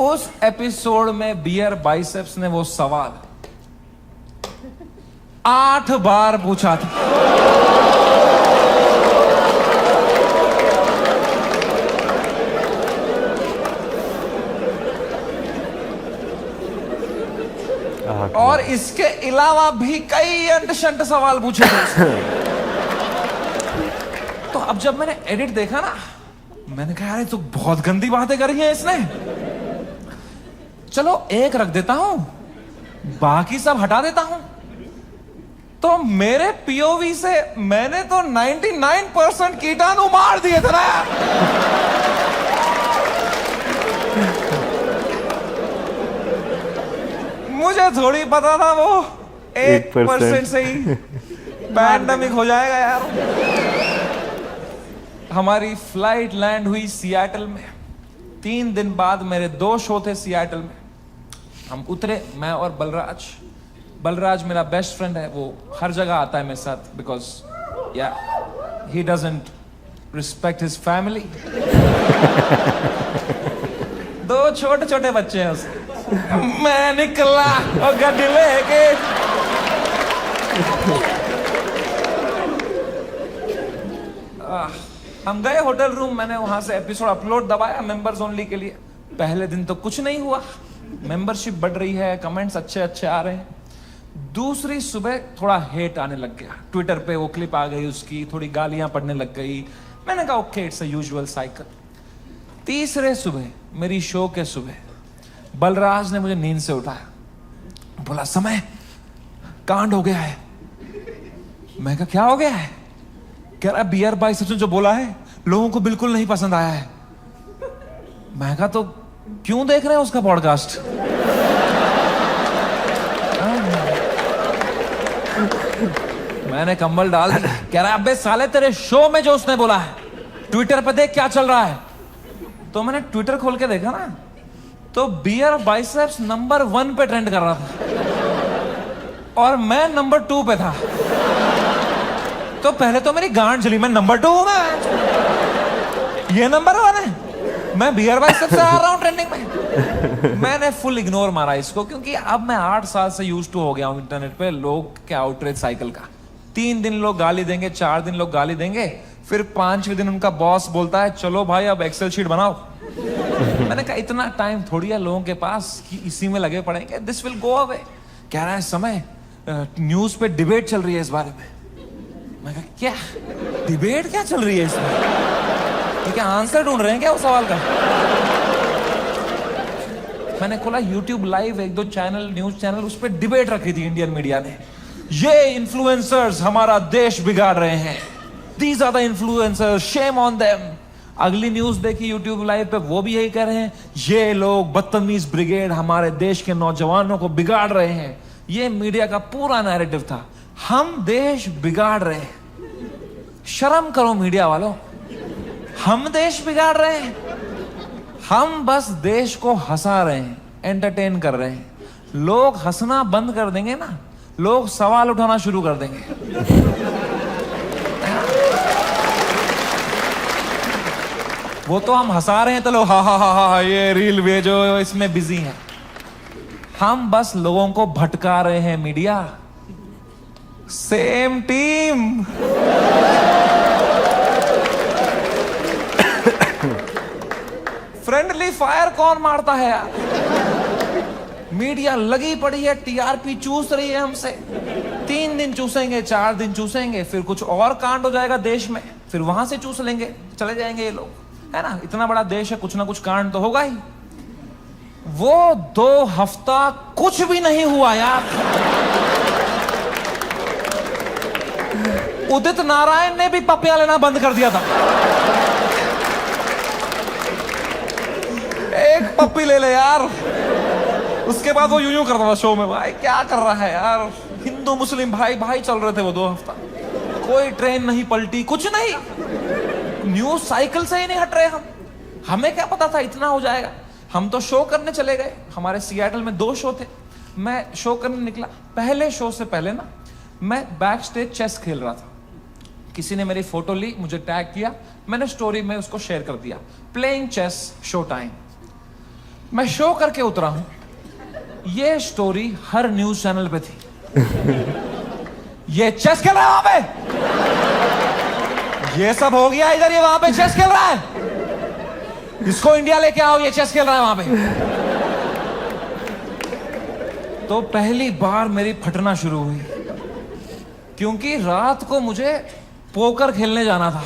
Speaker 3: उस एपिसोड में बियर बाइसेप्स ने वो सवाल 8 बार पूछा था. और इसके अलावा भी कई अंट-शंट सवाल पूछे थे। तो अब जब मैंने एडिट देखा ना, मैंने कहा यार ये तो बहुत गंदी बातें करी हैं इसने, चलो एक रख देता हूं, बाकी सब हटा देता हूं। तो मेरे पीओवी से मैंने तो 99% कीटाणु मार दिए थे ना। मुझे थोड़ी पता था वो 1% से ही पैंडेमिक हो जाएगा यार। हमारी फ्लाइट लैंड हुई सियाटल में। 3 दिन बाद मेरे 2 शो थे सियाटल में। हम उतरे, मैं और बलराज मेरा बेस्ट फ्रेंड है, वो हर जगह आता है मेरे साथ बिकॉज या he doesn't respect his family. 2 छोटे छोटे बच्चे हैं उसके। मैं निकला और गड्डी लेके हम गए होटल रूम। मैंने वहां से एपिसोड अपलोड दबाया मेंबर्स ओनली के लिए। पहले दिन तो कुछ नहीं हुआ, मेंबरशिप बढ़ रही है, कमेंट्स अच्छे अच्छे आ रहे हैं। दूसरी सुबह थोड़ा हेट आने लग गया, ट्विटर पे वो क्लिप आ गई उसकी, थोड़ी गालियां पड़ने लग गई। मैंने कहा okay it's a usual cycle. तीसरे सुबह, मेरी शो के सुबह, बलराज ने मुझे नींद से उठाया, बोला समय कांड हो गया है। मैं कहा क्या हो गया है? कह रहा बियर बाइसेप्स ने जो बोला है लोगों को बिल्कुल नहीं पसंद आया है। मैं कहा तो क्यों देख रहे हैं उसका पॉडकास्ट? मैंने कंबल डाल दी। कह रहा अबे साले तेरे शो में जो उसने बोला है ट्विटर पे देख क्या चल रहा है। तो मैंने ट्विटर खोल के देखा ना, तो बियर बाइसेप्स नंबर 1 पे ट्रेंड कर रहा था और मैं नंबर 2 पे था। तो पहले तो मेरी गांड जली, मैं नंबर 2 हूं, मैं ये नंबर 1 है, मैं बियर बाइसेप्स से आ रहा हूं ट्रेंडिंग में। मैंने फुल इग्नोर मारा इसको, क्योंकि अब मैं 8 साल से यूज्ड टू हो गया हूं इंटरनेट पे लोग के आउटरीच साइकिल का। 3 दिन लोग गाली देंगे, 4 दिन लोग गाली देंगे, फिर 5वें दिन उनका बॉस बोलता है चलो भाई अब एक्सेल शीट बनाओ। मैंने कहा इतना टाइम थोड़ी है लोगों के पास कि इसी में लगे पड़ेंगे, दिस विल गो अवे। कह रहा है समय न्यूज पे डिबेट चल रही है इस बारे में। मैं कहा क्या डिबेट क्या चल रही है इसमें? ये क्या आंसर ढूंढ रहे हैं क्या उस सवाल का? मैंने खोला YouTube live, 1-2 channel, news channel, उस पर डिबेट रखी थी इंडियन मीडिया ने। ये इन्फ्लुएंसर्स हमारा देश बिगाड़ रहे हैं, these are the influencers, shame on them. अगली न्यूज देखी यूट्यूब लाइव पे, वो भी यही कह रहे हैं ये लोग बदतमीज ब्रिगेड हमारे देश के नौजवानों को बिगाड़ रहे हैं। ये मीडिया का पूरा नैरेटिव था, हम देश बिगाड़ रहे हैं। शर्म करो मीडिया वालों, हम देश बिगाड़ रहे हैं? हम बस देश को हंसा रहे हैं, एंटरटेन कर रहे हैं। लोग हंसना बंद कर देंगे ना, लोग सवाल उठाना शुरू कर देंगे। वो तो हम हंसा रहे हैं तो लोग हा हा हा हा ये रील भेजो, इसमें बिजी हैं। हम बस लोगों को भटका रहे हैं media. Same team. Friendly fire कौन मारता है यार? मीडिया लगी पड़ी है, टीआरपी चूस रही है हमसे। 3 दिन चूसेंगे, 4 दिन चूसेंगे, फिर कुछ और कांड हो जाएगा देश में, फिर वहां से चूस लेंगे, चले जाएंगे ये लोग, है ना? इतना बड़ा देश है, कुछ ना कुछ कांड तो होगा ही। वो 2 हफ्ता कुछ भी नहीं हुआ यार। उदित नारायण ने भी पपियां लेना बंद कर दिया था। एक पप्पी ले ले यार, उसके बाद वो यूं करता था शो में, भाई क्या कर रहा है यार? हिंदू मुस्लिम भाई भाई चल रहे थे वो 2 हफ्ता, कोई ट्रेन नहीं पलटी, कुछ नहीं, न्यूज साइकिल से ही नहीं हट रहे हम। हमें क्या पता था इतना हो जाएगा? हम तो शो करने चले गए। हमारे सियाटल में 2 शो थे, मैं शो करने निकला। पहले शो से पहले ना मैं बैक स्टेज चेस खेल रहा था। किसी ने मेरी फोटो ली, मुझे टैग किया, मैंने स्टोरी में उसको शेयर कर दिया, प्लेइंग चेस शो टाइम। मैं शो करके उतरा हूं, ये स्टोरी हर न्यूज चैनल पे थी। ये चेस खेल रहा है वहां पे, ये सब हो गया इधर, ये वहां पे चेस खेल रहा है, इसको इंडिया लेके आओ, ये चेस खेल रहा है वहां पे। तो पहली बार मेरी फटना शुरू हुई, क्योंकि रात को मुझे पोकर खेलने जाना था।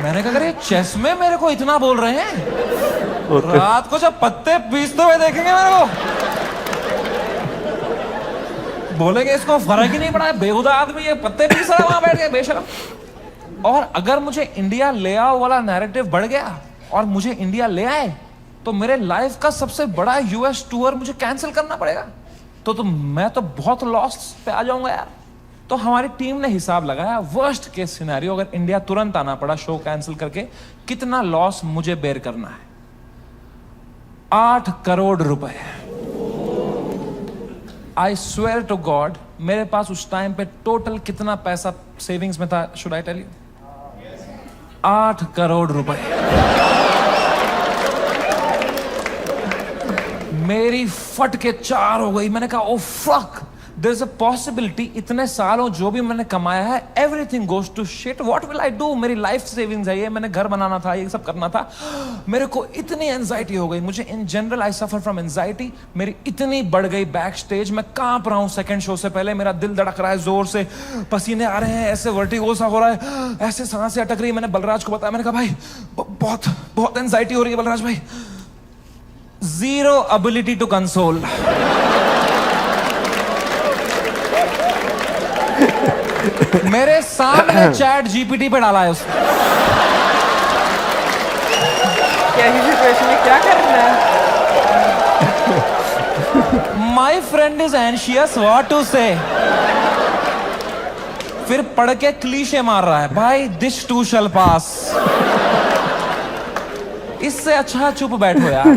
Speaker 3: मैंने कहा अरे चेस में मेरे को इतना बोल रहे हैं, रात को जब पत्ते पीसते हुए देखेंगे मेरे को, बोलेंगे इसको फर्क ही नहीं पड़ा है, बेहुदा आदमी ये पत्ते पीस रहा है वहां बैठ के बेशरम। और अगर मुझे इंडिया ले आओ वाला नैरेटिव बढ़ गया और मुझे इंडिया ले आए तो मेरे लाइफ का सबसे बड़ा यूएस टूर मुझे कैंसिल करना पड़ेगा, तो मैं तो बहुत लॉस पे आ जाऊंगा यार। तो हमारी टीम ने हिसाब लगाया, वर्स्ट केस सिनेरियो अगर इंडिया तुरंत आना पड़ा शो कैंसिल करके, कितना लॉस मुझे बेयर करना है। 8 करोड़ रुपए। आई स्वेयर टू गॉड, मेरे पास उस टाइम पे टोटल कितना पैसा सेविंग्स में था, should I tell you? 8 crore रुपए। मेरी फट के 4 हो गई। मैंने कहा oh fuck, there is a possibility इतने सालों जो भी मैंने कमाया है everything goes to shit, what will I do? मेरी लाइफ सेविंग्स है ये, मैंने घर बनाना था, ये सब करना था। मेरे को इतनी एंजाइटी हो गई, मुझे in general I suffer from anxiety. मेरी इतनी बढ़ गई बैक स्टेज, मैं कांप रहा हूं सेकंड शो से पहले, मेरा दिल धड़क रहा है जोर से, पसीने आ रहे हैं, ऐसे वर्टिगो सा हो रहा है, ऐसे सांसें अटक रही है। मैंने बलराज को बताया, मैंने कहा भाई बहुत बहुत एंजाइटी हो रही है बलराज भाई। Zero ability to console. मेरे सामने चैट जीपीटी पे डाला है उसने।
Speaker 1: क्या ही सिचुएशन में क्या कर रहा है?
Speaker 3: My friend is anxious, what to say? फिर पढ़ के क्लीशे मार रहा है, भाई this too shall pass। इससे अच्छा चुप बैठो यार,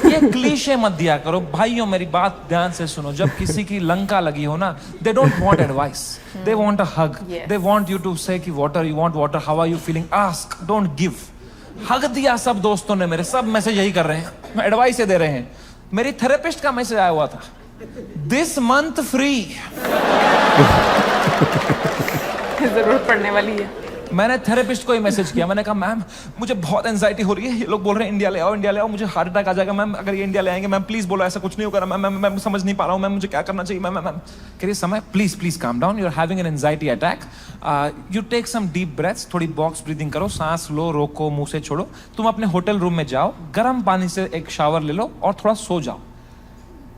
Speaker 3: ये क्लीशे मत दिया करो। भाइयों मेरी बात ध्यान से सुनो, जब किसी की लंका लगी हो ना, they don't want advice, they want a hug, they want you to say कि water, you want water, how are you feeling, ask, don't give. Hug दिया सब दोस्तों ने, मेरे सब मैसेज यही कर रहे हैं, एडवाइस दे रहे हैं। मेरी थेरेपिस्ट का मैसेज आया हुआ था, दिस मंथ फ्री।
Speaker 1: जरूरत पड़ने वाली है।
Speaker 3: मैंने थेरेपिस्ट को ही मैसेज किया, मैंने कहा मैम मुझे बहुत एंजाइटी हो रही है, ये लोग बोल रहे हैं इंडिया ले आओ, इंडिया ले आओ, मुझे हार्ट अटैक आ जाएगा मैम अगर ये इंडिया ले आएंगे, मैम प्लीज बोलो ऐसा कुछ नहीं होगा मैम, मैं समझ नहीं पा रहा हूँ मैम, मुझे क्या करना चाहिए मैम। मैम कह रही Samay please please calm down, you are having an anxiety attack, you take some deep breaths, थोड़ी बॉक्स ब्रीदिंग करो, सांस लो, रोको, मुंह से छोड़ो, तुम अपने होटल रूम में जाओ, गर्म पानी से एक शावर ले लो और थोड़ा सो जाओ।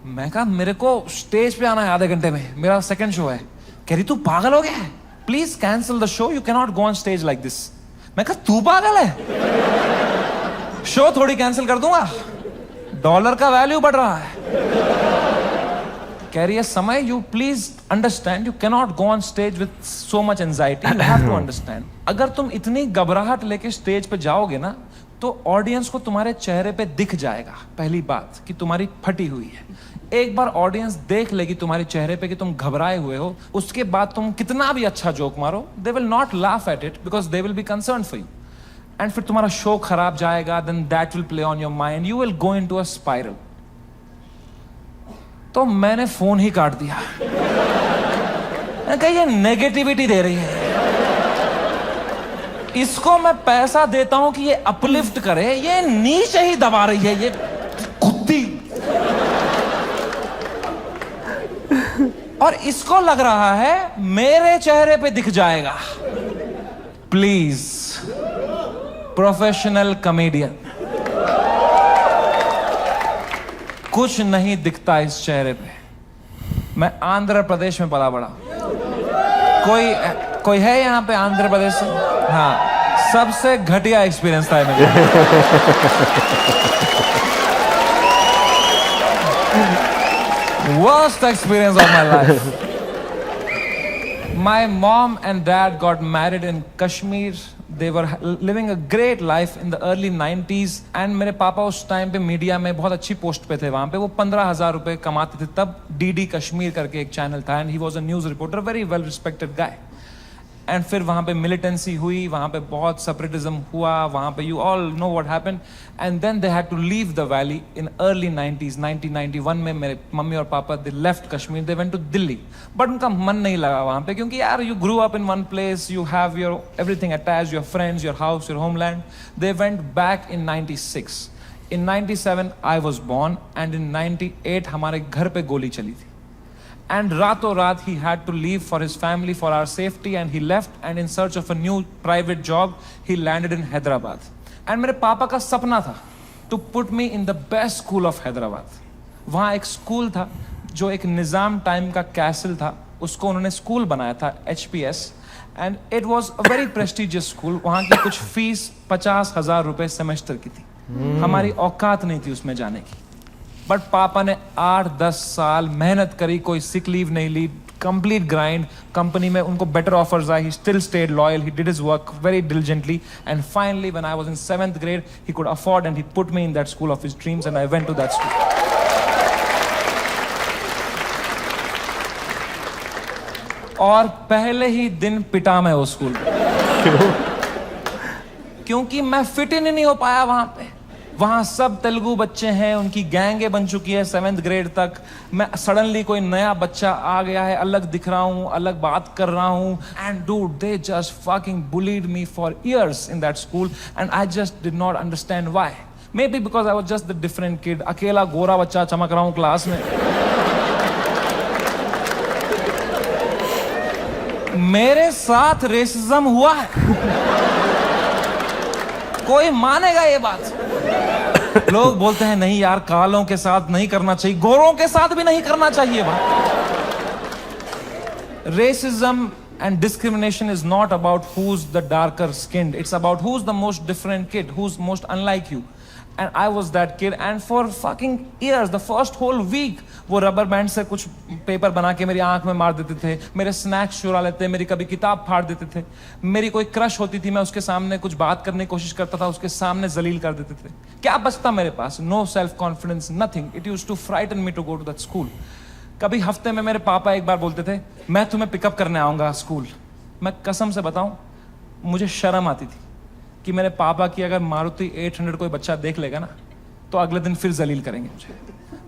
Speaker 3: मैं कहा मेरे को स्टेज पे आना है आधे घंटे में, मेरा सेकंड शो है। कह रही तू पागल हो गया है, please cancel the show, you can not go on stage like this. मैं कहा तू पागल है, शो थोड़ी कैंसिल कर दूंगा, डॉलर का वैल्यू बढ़ रहा है। कह रही है समय you please understand, you can not go on stage with so much anxiety, you have to understand. अगर तुम इतनी घबराहट लेके स्टेज पे जाओगे ना तो ऑडियंस को तुम्हारे चेहरे पे दिख जाएगा पहली बात कि तुम्हारी फटी हुई है। एक बार ऑडियंस देख लेगी तुम्हारे चेहरे पे कि तुम घबराए हुए हो, उसके बाद तुम कितना भी अच्छा जोक मारो, they will not laugh at it because they will be concern for you, and फिर तुम्हारा शो खराब जाएगा, then that will play on your mind, you will go into a spiral. तो मैंने फोन ही काट दिया। मैंने कहा ये नेगेटिविटी दे रही है, इसको मैं पैसा देता हूं कि ये अपलिफ्ट करे, ये नीचे ही दबा रही है, ये कुत्ती। और इसको लग रहा है मेरे चेहरे पे दिख जाएगा। प्लीज प्रोफेशनल कॉमेडियन, कुछ नहीं दिखता इस चेहरे पे। मैं आंध्र प्रदेश में पला बड़ा, कोई है यहाँ पे आंध्र प्रदेश से? हाँ, सबसे घटिया एक्सपीरियंस था मेरे। Worst experience of my life. My mom and dad got married in Kashmir. They were living a great life in the early 90s. And मेरे पापा उस टाइम पे मीडिया में बहुत अच्छी पोस्ट पे थे वहाँ पे। वो 15,000 रुपए कमाते थे तब। DD कश्मीर करके एक चैनल था and he was a news reporter, very well respected guy. And फिर वहाँ पे मिलिटेंसी हुई, वहाँ पे बहुत सेपरेटिज्म हुआ, वहाँ पे you all know what happened, and then they had to leave the valley in early 90s 1991 में मेरे मम्मी और papa they left Kashmir, they went to Delhi, but उनका मन नहीं लगा वहाँ पे, क्योंकि यार you grew up in one place, you have your everything attached, your friends, your house, your homeland. They went back in 96. In 97 I was born and in 98 हमारे घर पे गोली चली थी. And रातों रात he had to leave for his family, for our safety, and he left and in search of a new private job he landed in Hyderabad. And मेरे पापा का सपना था to put me in the best school of Hyderabad. वहाँ एक स्कूल था जो एक निज़ाम टाइम का कैसल था, उसको उन्होंने स्कूल बनाया था, HPS, and it was a very prestigious school. वहाँ की कुछ फीस 50,000 रुपए सेमेस्टर की थी. हमारी औकात नहीं थी उसमें जाने की, बट पापा ने 8-10 साल मेहनत करी, कोई सिक लीव नहीं ली, कंप्लीट ग्राइंड. कंपनी में उनको बेटर ऑफर्स आए, he still stayed loyal, he did his work very diligently, and finally when I was in 7th grade he could afford and he put me in that school of his dreams and I went to that school. और पहले ही दिन पिटा मैं उस स्कूल में. क्योंकि मैं फिट इन नहीं हो पाया वहां पे. वहां सब तेलुगु बच्चे हैं, उनकी गैंगे बन चुकी है 7th grade तक. मैं सडनली कोई नया बच्चा आ गया है, अलग दिख रहा हूं, अलग बात कर रहा हूं, and dude they just fucking bullied me for years in that school and I just did not understand why. May be because I was just the different kid. अकेला गोरा बच्चा चमक रहा हूं क्लास में. मेरे साथ रेसिज्म हुआ है. कोई मानेगा ये बात? लोग बोलते हैं नहीं यार, कालों के साथ नहीं करना चाहिए, गोरों के साथ भी नहीं करना चाहिए. Racism and discrimination is not about who's the darker skinned. It's about who's the most different kid, who's most unlike you. And I was that kid. And for fucking years, the first whole week, वो रबर बैंड से कुछ पेपर बना के मेरी आंख में मार देते थे, मेरे स्नैक्स चुरा लेते, मेरी कभी किताब फाड़ देते थे. मेरी कोई क्रश होती थी, मैं उसके सामने कुछ बात करने की कोशिश करता था, उसके सामने जलील कर देते थे. क्या बचता मेरे पास? No self confidence, nothing. It used to frighten me to go to that school. कभी हफ्ते में मेरे पापा एक बार बोलते थे मैं तुम्हें पिकअप करने आऊंगा स्कूल. मैं कसम से बताऊं, मुझे शर्म आती थी कि मेरे पापा की अगर मारुति 800 कोई बच्चा देख लेगा ना, तो अगले दिन फिर जलील करेंगे मुझे.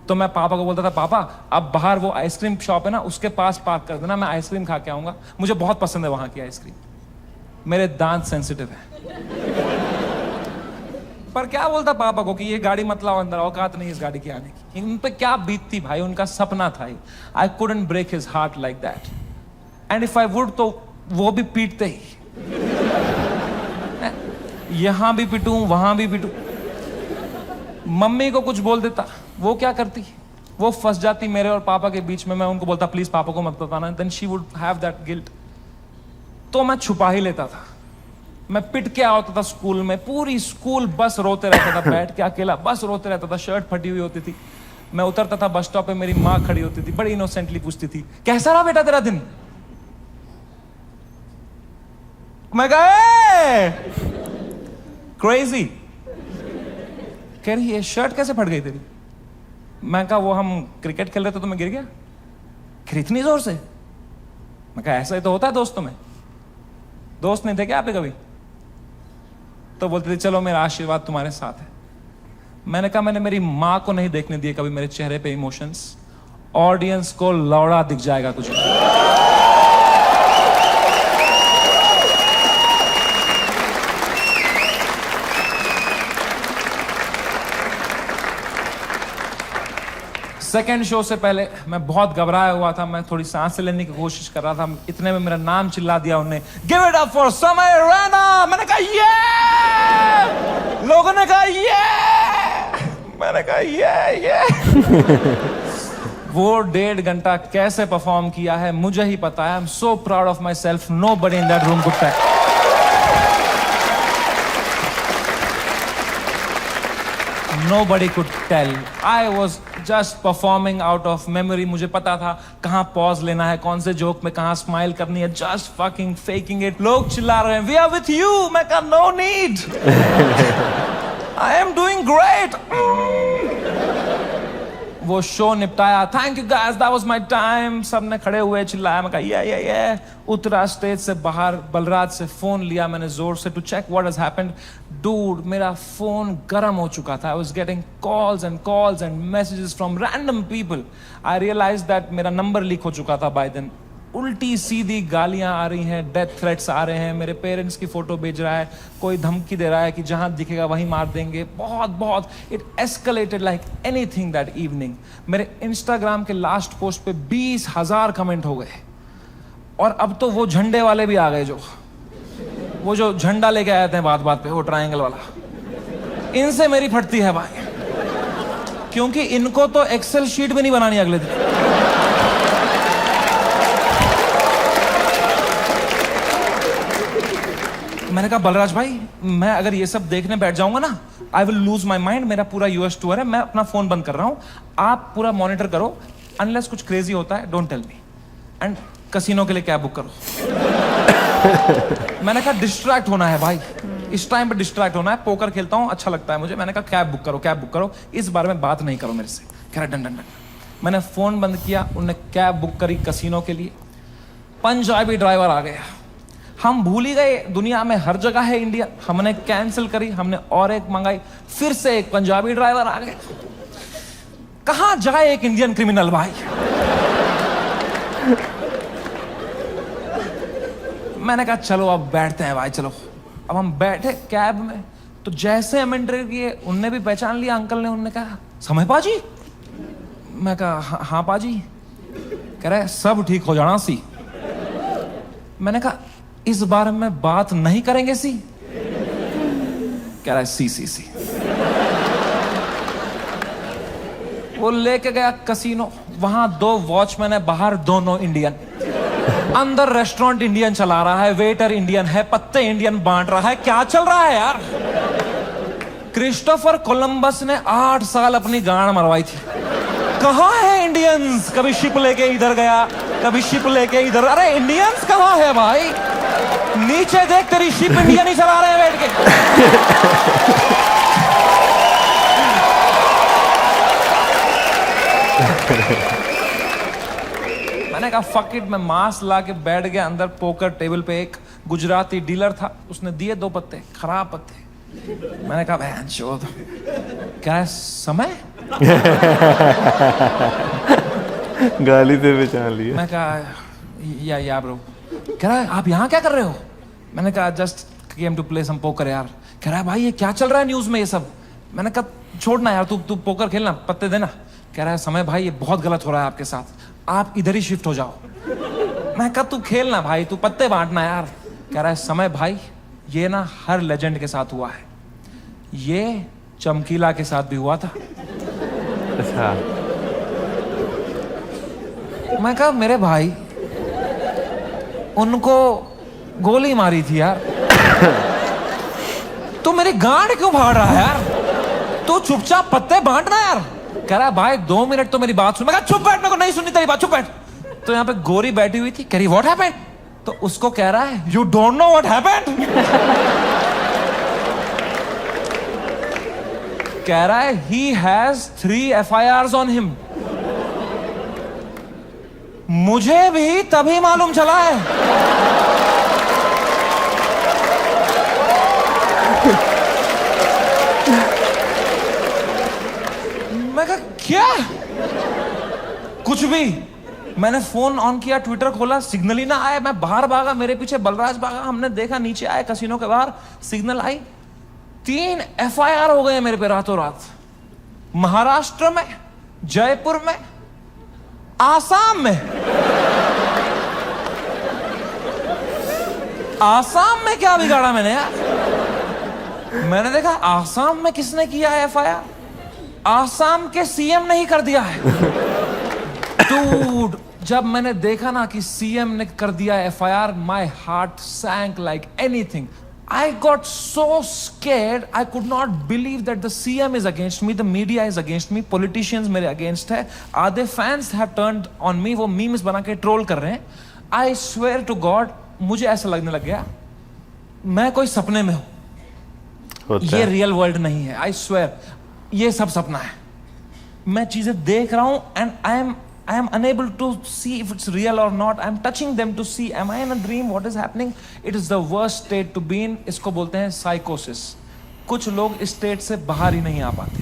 Speaker 3: तो मैं पापा को बोलता था, पापा अब बाहर वो आइसक्रीम शॉप है ना, उसके पास पार्क कर देना, मैं आइसक्रीम खा के आऊंगा, मुझे बहुत पसंद है वहां की आइसक्रीम. मेरे दांत सेंसिटिव है. पर क्या बोलता पापा को कि ये गाड़ी मत लाओ अंदर, औकात नहीं इस गाड़ी की आने की. इन पे क्या बीतती भाई, उनका सपना था. I couldn't break his heart like that. And if I would तो वो भी पीटते ही. यहां भी पिटूं, वहां भी पिटूं. मम्मी को कुछ बोल देता, वो क्या करती, वो फंस जाती मेरे और पापा के बीच में. मैं उनको बोलता प्लीज पापा को मत बताना, then she would have that guilt. तो मैं छुपा ही लेता था. मैं पिट के आता था स्कूल में, पूरी स्कूल बस रोते रहता था, बैठ के अकेला बस रोते रहता था. शर्ट फटी हुई होती थी. मैं उतरता था बस स्टॉप पे, मेरी माँ खड़ी होती थी, बड़ी इनोसेंटली पूछती थी कैसा रहा बेटा तेरा दिन. मैं कहा क्रेजी. कह रही ये शर्ट कैसे फट गई तेरी. मैं कहा वो हम क्रिकेट खेल रहे थे तो मैं गिर गया. फिर इतनी जोर से. मैं कहा ऐसा ही तो होता है दोस्तों में. दोस्त नहीं थे क्या आप कभी. तो बोलते थे चलो मेरा आशीर्वाद तुम्हारे साथ है. मैंने कहा मैंने मेरी माँ को नहीं देखने दिए कभी मेरे चेहरे पे इमोशंस. ऑडियंस को लौड़ा दिख जाएगा कुछ. सेकेंड शो से पहले मैं बहुत घबराया हुआ था. मैं थोड़ी सांस लेने की कोशिश कर रहा था. इतने में मेरा नाम चिल्ला दिया उन्होंने, गिव इट अप फॉर समय रैना. मैंने कहा ये. लोगों ने कहा ये. मैंने कहा ये. वो 1.5 घंटा कैसे परफॉर्म किया है मुझे ही पता है. I am so proud of myself. Nobody in that room could tell. Nobody could tell. I was just performing out of memory. मुझे पता था कहाँ पॉज लेना है, कौन से जोक में कहाँ स्माइल करनी है. Just fucking faking it. लोग चिल्ला रहे हैं We are with you. मैं कहा No need. I am doing great. वो शो निपटाया, thank you guys, that was my time, सबने खड़े हुए चिल्लाया, मैं कहा ये उतरा स्टेज से बाहर, बलराज से फोन लिया मैंने जोर से to check what has happened. Dude, मेरा फोन गर्म हो चुका था, I was getting calls and messages from random people. I realise that मेरा नंबर लीक हो चुका था बाय देन। उल्टी सीधी गालियां आ रही हैं, डेथ थ्रेट्स आ रहे हैं, मेरे पेरेंट्स की फोटो भेज रहा है, कोई धमकी दे रहा है कि जहां दिखेगा वहीं मार देंगे। बहुत it escalated like anything that evening. मेरे इंस्टाग्राम के लास्ट पोस्ट पे 20,000 कमेंट हो गए, और अब तो वो झंडे वाले भी आ गए, वो जो झंडा लेके आए थे बात बात पे, वो ट्रायंगल वाला। इनसे मेरी फटती है भाई, क्योंकि इनको तो एक्सेल शीट भी नहीं बनानी अगले दिन। मैंने कहा बलराज भाई, मैं अगर ये सब देखने बैठ जाऊंगा ना, I will lose my mind. मेरा पूरा यूएस टूर है, मैं अपना फोन बंद कर रहा हूं, आप पूरा मॉनिटर करो, अनलेस कुछ क्रेजी होता है don't tell me, and casino के लिए कैब बुक करो। मैंने कहा डिस्ट्रैक्ट होना है भाई, इस टाइम पे डिस्ट्रैक्ट होना है, पोकर खेलता हूं, अच्छा लगता है मुझे। मैंने कहा कैब बुक करो, इस बारे में बात नहीं करो मेरे से। कह रहा डन। मैंने फोन बंद किया, उन्होंने कैब बुक करी कसिनो के लिए। पंजाबी ड्राइवर आ गया, हम भूल ही गए दुनिया में हर जगह है इंडिया। हमने कैंसिल करी, हमने और एक मंगाई, फिर से एक पंजाबी ड्राइवर आ गया। कहां जाए एक इंडियन क्रिमिनल भाई। मैंने कहा चलो अब बैठते हैं भाई, चलो। अब हम बैठे कैब में, तो जैसे हम एंटर किए, उनने भी पहचान लिया, अंकल ने। उनने कहा समय पाजी। मैं कहा हाँ पाजी। कह रहे सब ठीक हो जाना सी। मैंने कहा इस बारे में बात नहीं करेंगे सी। कह रहा है सी। वो लेके गया कसिनो, वहां 2 वॉचमैन है, बाहर दोनों इंडियन। अंदर रेस्टोरेंट इंडियन चला रहा है, वेटर इंडियन है, पत्ते इंडियन बांट रहा है। क्या चल रहा है यार। क्रिस्टोफर कोलंबस ने 8 साल अपनी गांड मरवाई थी। कहां है इंडियंस। कभी शिप लेके इधर गया, कभी शिप लेके इधर। अरे इंडियंस कहां है भाई। नीचे देख, तेरी शिप इंडियन ही चला रहे हैं बैठ के। मैंने कहा फक इट, मैं मास्क ला के बैठ गया अंदर पोकर टेबल पे। एक गुजराती डीलर था, उसने दिए 2 पत्ते, खराब पत्ते। मैंने कहा बहन चोद, क्या है समय।
Speaker 2: गाली से पहचान लिया।
Speaker 3: मैं कहा या ब्रो। कह रहा है आप यहाँ क्या कर रहे हो। मैंने कहा just came to play some poker यार। कह रहा है भाई ये क्या चल रहा है न्यूज में ये सब। मैंने कहा छोड़ना यार, तू पोकर खेलना, पत्ते देना। कह रहा है समय भाई ये बहुत गलत हो रहा है आपके साथ, आप इधर ही शिफ्ट हो जाओ। मैं कहा तू खेलना भाई, तू पत्ते बांटना यार। कह रहा है समय भाई ये ना हर लेजेंड के साथ हुआ है, ये चमकीला के साथ भी हुआ था।
Speaker 2: अच्छा।
Speaker 3: मैं कहा मेरे भाई उनको गोली मारी थी यार, तू मेरी गांड क्यों फाड़ रहा है यार। तू चुपचाप पत्ते बांटना यार। कह रहा है भाई 2 मिनट तो मेरी बात सुन। मैं कहा चुप बैठ, मेरे को नहीं सुननी तेरी बात, चुप बैठ। तो यहाँ पे गोरी बैठी हुई थी, कह रही व्हाट हैपेंड। तो उसको कह रहा है you don't know what happened. कह रहा है he has 3 FIRs on him. मुझे भी तभी मालूम चला है। मैं कहा क्या। कुछ भी। मैंने फोन ऑन किया, ट्विटर खोला, सिग्नल ही ना आया। मैं बाहर भागा, मेरे पीछे बलराज भागा। हमने देखा नीचे आए कसिनो के बाहर, सिग्नल आई। 3 FIR हो गए मेरे पे रातों रात। महाराष्ट्र में, जयपुर में, आसाम में। आसाम में क्या बिगाड़ा मैंने यार। मैंने देखा आसाम में किसने किया है FIR। आसाम के CM ने ही कर दिया है। डूड, जब मैंने देखा ना कि CM ने कर दिया FIR, my heart sank like anything. I got so scared, I could not believe that the CM is against me, the media is against me, politicians मेरे against है, आधे fans have turned on me, वो memes बना के troll कर रहे हैं। I swear to God, मुझे ऐसा लगने लग गया मैं कोई सपने में हूं, ये रियल वर्ल्ड नहीं है। I swear, ये सब सपना है। मैं चीजें देख रहा हूं and I am unable to see if it's real or not. I am touching them to see, am I in a dream? What is happening? It is the worst state to be in. इसको बोलते हैं psychosis. कुछ लोग इस state से बाहर ही नहीं आ पाते.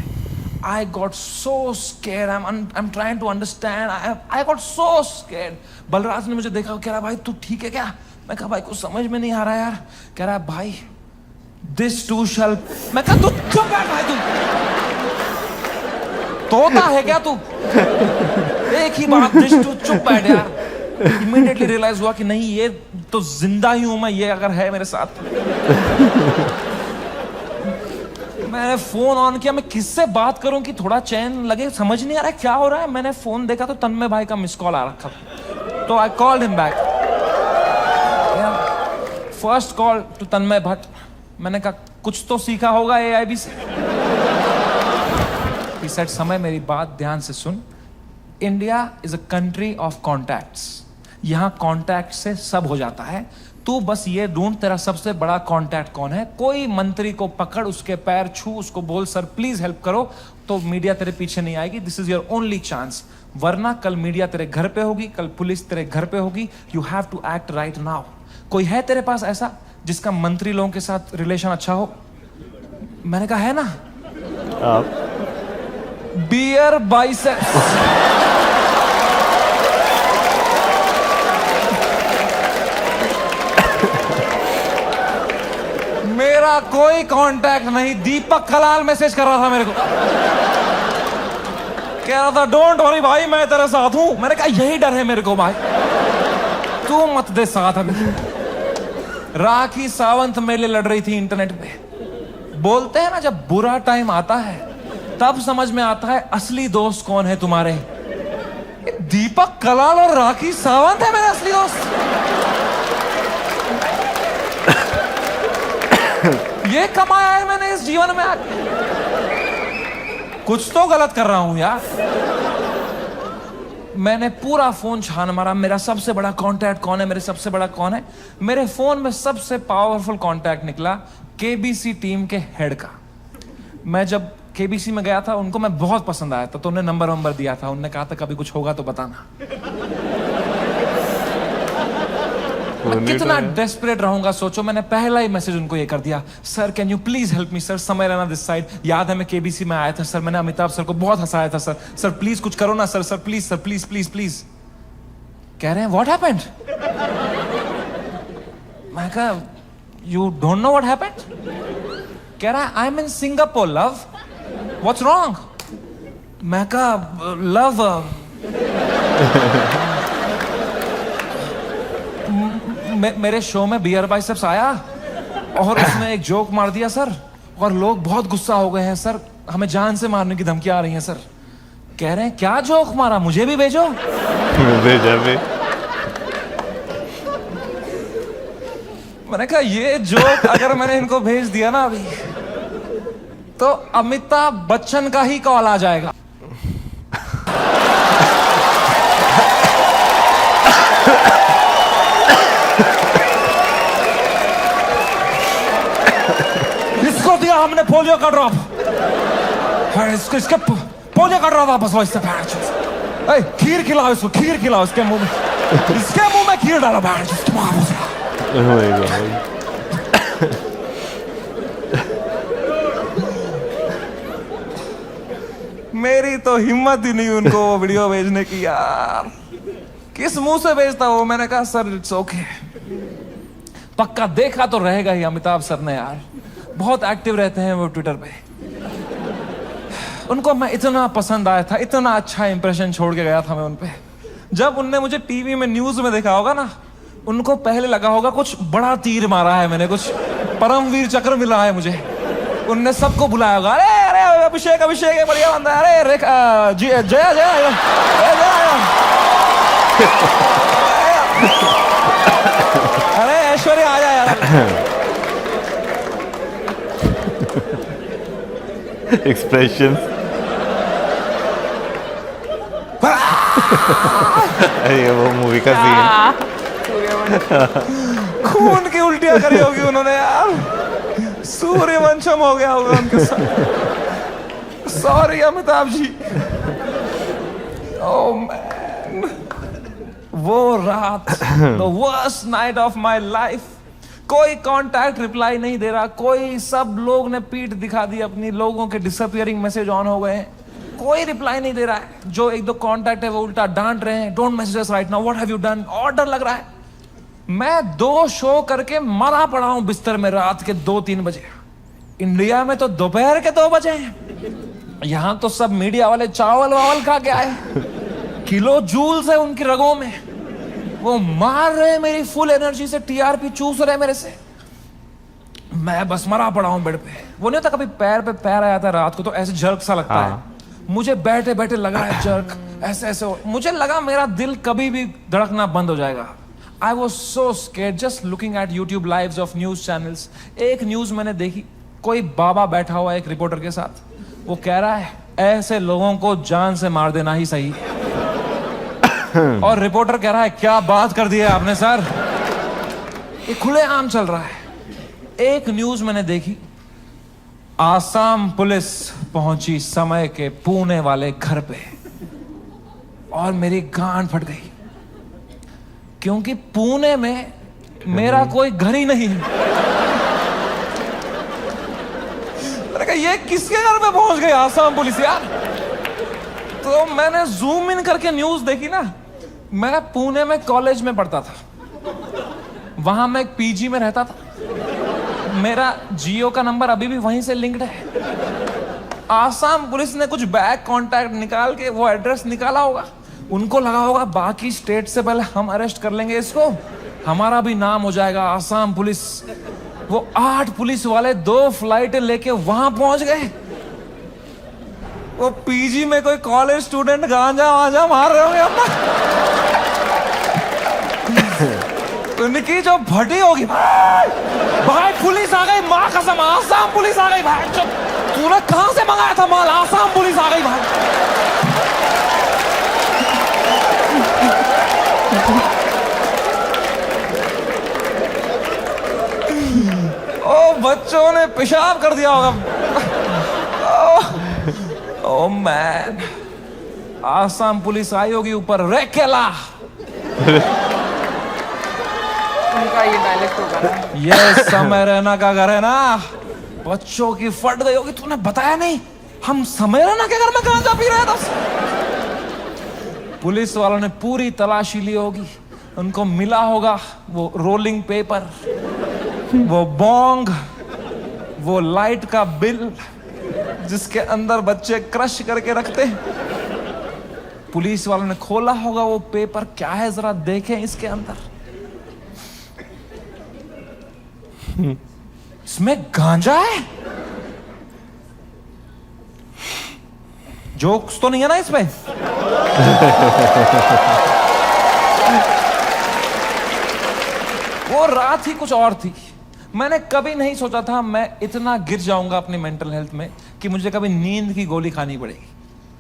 Speaker 3: I got so scared. I'm trying to understand. I got so scared. Balraj ने मुझे देखा, कह रहा भाई तू ठीक है क्या? मैं कहा भाई कुछ समझ में नहीं आ रहा यार. कह रहा भाई this too shall. मैं कहा तू चुप बैठ भाई, तू तोता है क्या तू? एक ही बात, दिस टू चुप बैठ यार. इमीडिएटली रियलाइज हुआ कि नहीं, ये तो जिंदा ही हूं मैं, ये अगर है मेरे साथ. मैंने फोन ऑन किया, मैं किससे बात करूं कि थोड़ा चैन लगे, समझ नहीं आ रहा है क्या हो रहा है. मैंने फोन देखा तो तन्मय भाई का मिस कॉल आ रखा, तो I called him back. First call to Tanmay Bhatt. मैंने कहा कुछ तो सीखा होगा AIB से. He said, समय मेरी बात ध्यान से सुन. India is a country of contacts. यहां कॉन्टैक्ट से सब हो जाता है. तू बस ये ढूंढ तेरा सबसे बड़ा कॉन्टैक्ट कौन है. कोई मंत्री को पकड़, उसके पैर छू, उसको बोल सर प्लीज हेल्प करो, तो मीडिया तेरे पीछे नहीं आएगी. This is your only chance. वरना कल मीडिया तेरे घर पे होगी, कल पुलिस तेरे घर पे होगी. You have to act right now. कोई है तेरे पास ऐसा जिसका मंत्री लोगों के साथ रिलेशन अच्छा हो? मैंने कहा है ना, बियर बाइसेप्स. मेरा कोई कांटेक्ट नहीं. दीपक कलाल मैसेज कर रहा था मेरे को, कह रहा था डोंट वरी भाई मैं तेरे साथ हूं. मैंने कहा यही डर है मेरे को भाई, तू मत दे साथ. अभी राखी सावंत मेरे लिए लड़ रही थी इंटरनेट पे. बोलते हैं ना जब बुरा टाइम आता है तब समझ में आता है असली दोस्त कौन है तुम्हारे. दीपक कलाल और राखी सावंत है मेरे असली दोस्त. ये कमाया है मैंने इस जीवन में. कुछ तो गलत कर रहा हूं यार. मैंने पूरा फोन छान मारा, मेरा सबसे बड़ा कांटेक्ट कौन है, मेरे सबसे बड़ा कौन है. मेरे फोन में सबसे पावरफुल कांटेक्ट निकला KBC टीम के हेड का. मैं जब KBC में गया था, उनको मैं बहुत पसंद आया था, तो उन्हें नंबर दिया था. उन्होंने कहा था कभी कुछ होगा तो बताना. कितना डेस्परेट रहूंगा सोचो. मैंने पहला ही मैसेज उनको ये कर दिया, sir can you please help me sir, समय रहना दिस साइड. याद है मैं KBC में आया था सर, मैंने अमिताभ सर को बहुत हंसाया था सर. सर प्लीज कुछ करो ना sir. Sir please sir, please please please. कह रहे हैं व्हाट हैपेंड. मैं कहा you don't know what happened. कह रहा है I M in Singapore love, what's wrong. मैं कहा लव मेरे शो में बियर बाइसेप्स आया और उसने एक जोक मार दिया सर, और लोग बहुत गुस्सा हो गए हैं सर, हमें जान से मारने की धमकियां आ रही हैं सर. कह रहे हैं क्या जोक मारा, मुझे भी भेजो.
Speaker 2: भेजा भी.
Speaker 3: मैंने कहा ये जोक अगर मैंने इनको भेज दिया ना अभी, तो अमिताभ बच्चन का ही कॉल आ जाएगा. इसको दिया हमने पोलियो का ड्रॉप. इसके पोलियो का ड्रॉप वापस लो. इससे खीर खिलाओ इसको, खीर खिलाओ इसके मुंह में. इसके मुंह में खीर डालो. मेरी तो हिम्मत ही नहीं उनको वो वीडियो भेजने की यार. किस मुंह से भेजता वो. मैंने कहा सर इट्स ओके. पक्का देखा तो रहेगा ही अमिताभ सर ने यार, बहुत एक्टिव रहते हैं वो ट्विटर पे. उनको मैं इतना पसंद आया था, इतना अच्छा इंप्रेशन छोड़ के गया था मैं उन पे. जब उनने मुझे टीवी में न्यूज में देखा होगा ना, उनको पहले लगा होगा कुछ बड़ा तीर मारा है मैंने, कुछ परमवीर चक्र मिला है मुझे. उनने सबको बुलाया होगा, अरे अरे अभिषेक अभिषेक है बढ़िया बंदा, अरे जया जया अरे ऐश्वर्या आ जाए यार.
Speaker 2: एक्सप्रेशन. अरे वो मूवी का सीन.
Speaker 3: खून की उल्टियां करी होगी उन्होंने यार. सूर्यवंशम हो गया होगा उनके साथ. Sorry Amitabh ji. Oh man, वो रात, the worst night of my life. कोई कांटेक्ट रिप्लाई नहीं दे रहा, कोई, सब लोग ने पीठ दिखा दी अपनी, लोगों के डिसअपियरिंग मैसेज ऑन हो गए हैं, कोई रिप्लाई नहीं दे रहा है। जो एक दो कांटेक्ट है वो उल्टा डांट रहे हैं, don't message us right now, what have you done. और डर लग रहा है। मैं 2 शो करके मरा पड़ा हूं बिस्तर में रात के 2-3 बजे। इंडिया में तो दोपहर के 2 बजे हैं। यहां तो सब मीडिया वाले चावल वावल खा के आए, किलो जूल्स है उनकी रगों में, वो मार रहे हैं मेरी फुल एनर्जी से, टीआरपी चूस रहे हैं मेरे से। मैं बस मरा पड़ा हूं बेड पे। वो नहीं होता कभी पैर पे पैर आया था रात को तो ऐसे जर्क सा लगता है, मुझे बैठे बैठे लगा है जर्क, ऐसे ऐसे मुझे लगा मेरा दिल कभी भी धड़कना बंद हो जाएगा। I was so scared just looking at YouTube lives of news channels। एक न्यूज मैंने देखी, कोई बाबा बैठा हुआ एक रिपोर्टर के साथ, वो कह रहा है ऐसे लोगों को जान से मार देना ही सही है। और रिपोर्टर कह रहा है क्या बात कर दी है आपने सर, ये खुलेआम चल रहा है। एक न्यूज मैंने देखी, आसाम पुलिस पहुंची समय के पुणे वाले घर पे, और मेरी गांड फट गई, क्योंकि पुणे में मेरा कोई घर ही नहीं। मैंने कहा ये किसके घर पे पहुंच गई आसाम पुलिस यार। तो मैंने जूम इन करके न्यूज देखी ना। मैं पुणे में कॉलेज में पढ़ता था, वहां मैं एक पीजी में रहता था, मेरा जियो का नंबर अभी भी वहीं से लिंक्ड है। आसाम पुलिस ने कुछ बैक कांटेक्ट निकाल के वो एड्रेस निकाला होगा, उनको लगा होगा बाकी स्टेट से पहले हम अरेस्ट कर लेंगे इसको, हमारा भी नाम हो जाएगा आसाम पुलिस। वो 8 पुलिस वाले 2 फ्लाइट लेके वहां पहुंच गए। वो पीजी में कोई कॉलेज स्टूडेंट गांजा वांजा मार रहे होंगे अपना। उनकी जो भटी होगी, भाई पुलिस आ गई, माँ कसम आसाम पुलिस आ गई भाई। तूने कहां से मंगाया था माल, आसाम पुलिस आ गई भाई। ओ बच्चों ने पेशाब कर दिया होगा। ओ मैन, आसाम पुलिस आई होगी ऊपर, रेकेला
Speaker 1: उनका ये डायलेक्ट होगा ना,
Speaker 3: ये समय रैना का घर है ना। बच्चों की फट गई होगी, तूने बताया नहीं हम समय रैना के घर में गांजा पी रहे थे। पुलिस वालों ने पूरी तलाशी ली होगी, उनको मिला होगा वो रोलिंग पेपर, वो बोंग, वो लाइट का बिल जिसके अंदर बच्चे क्रश करके रखते। पुलिस वालों ने खोला होगा वो पेपर, क्या है जरा देखें इसके अंदर। इसमें गांजा है। जोक्स तो नहीं है ना इसमें? वो रात ही कुछ और थी। मैंने कभी नहीं सोचा था मैं इतना गिर जाऊंगा अपनी मेंटल हेल्थ में कि मुझे कभी नींद की गोली खानी पड़ेगी।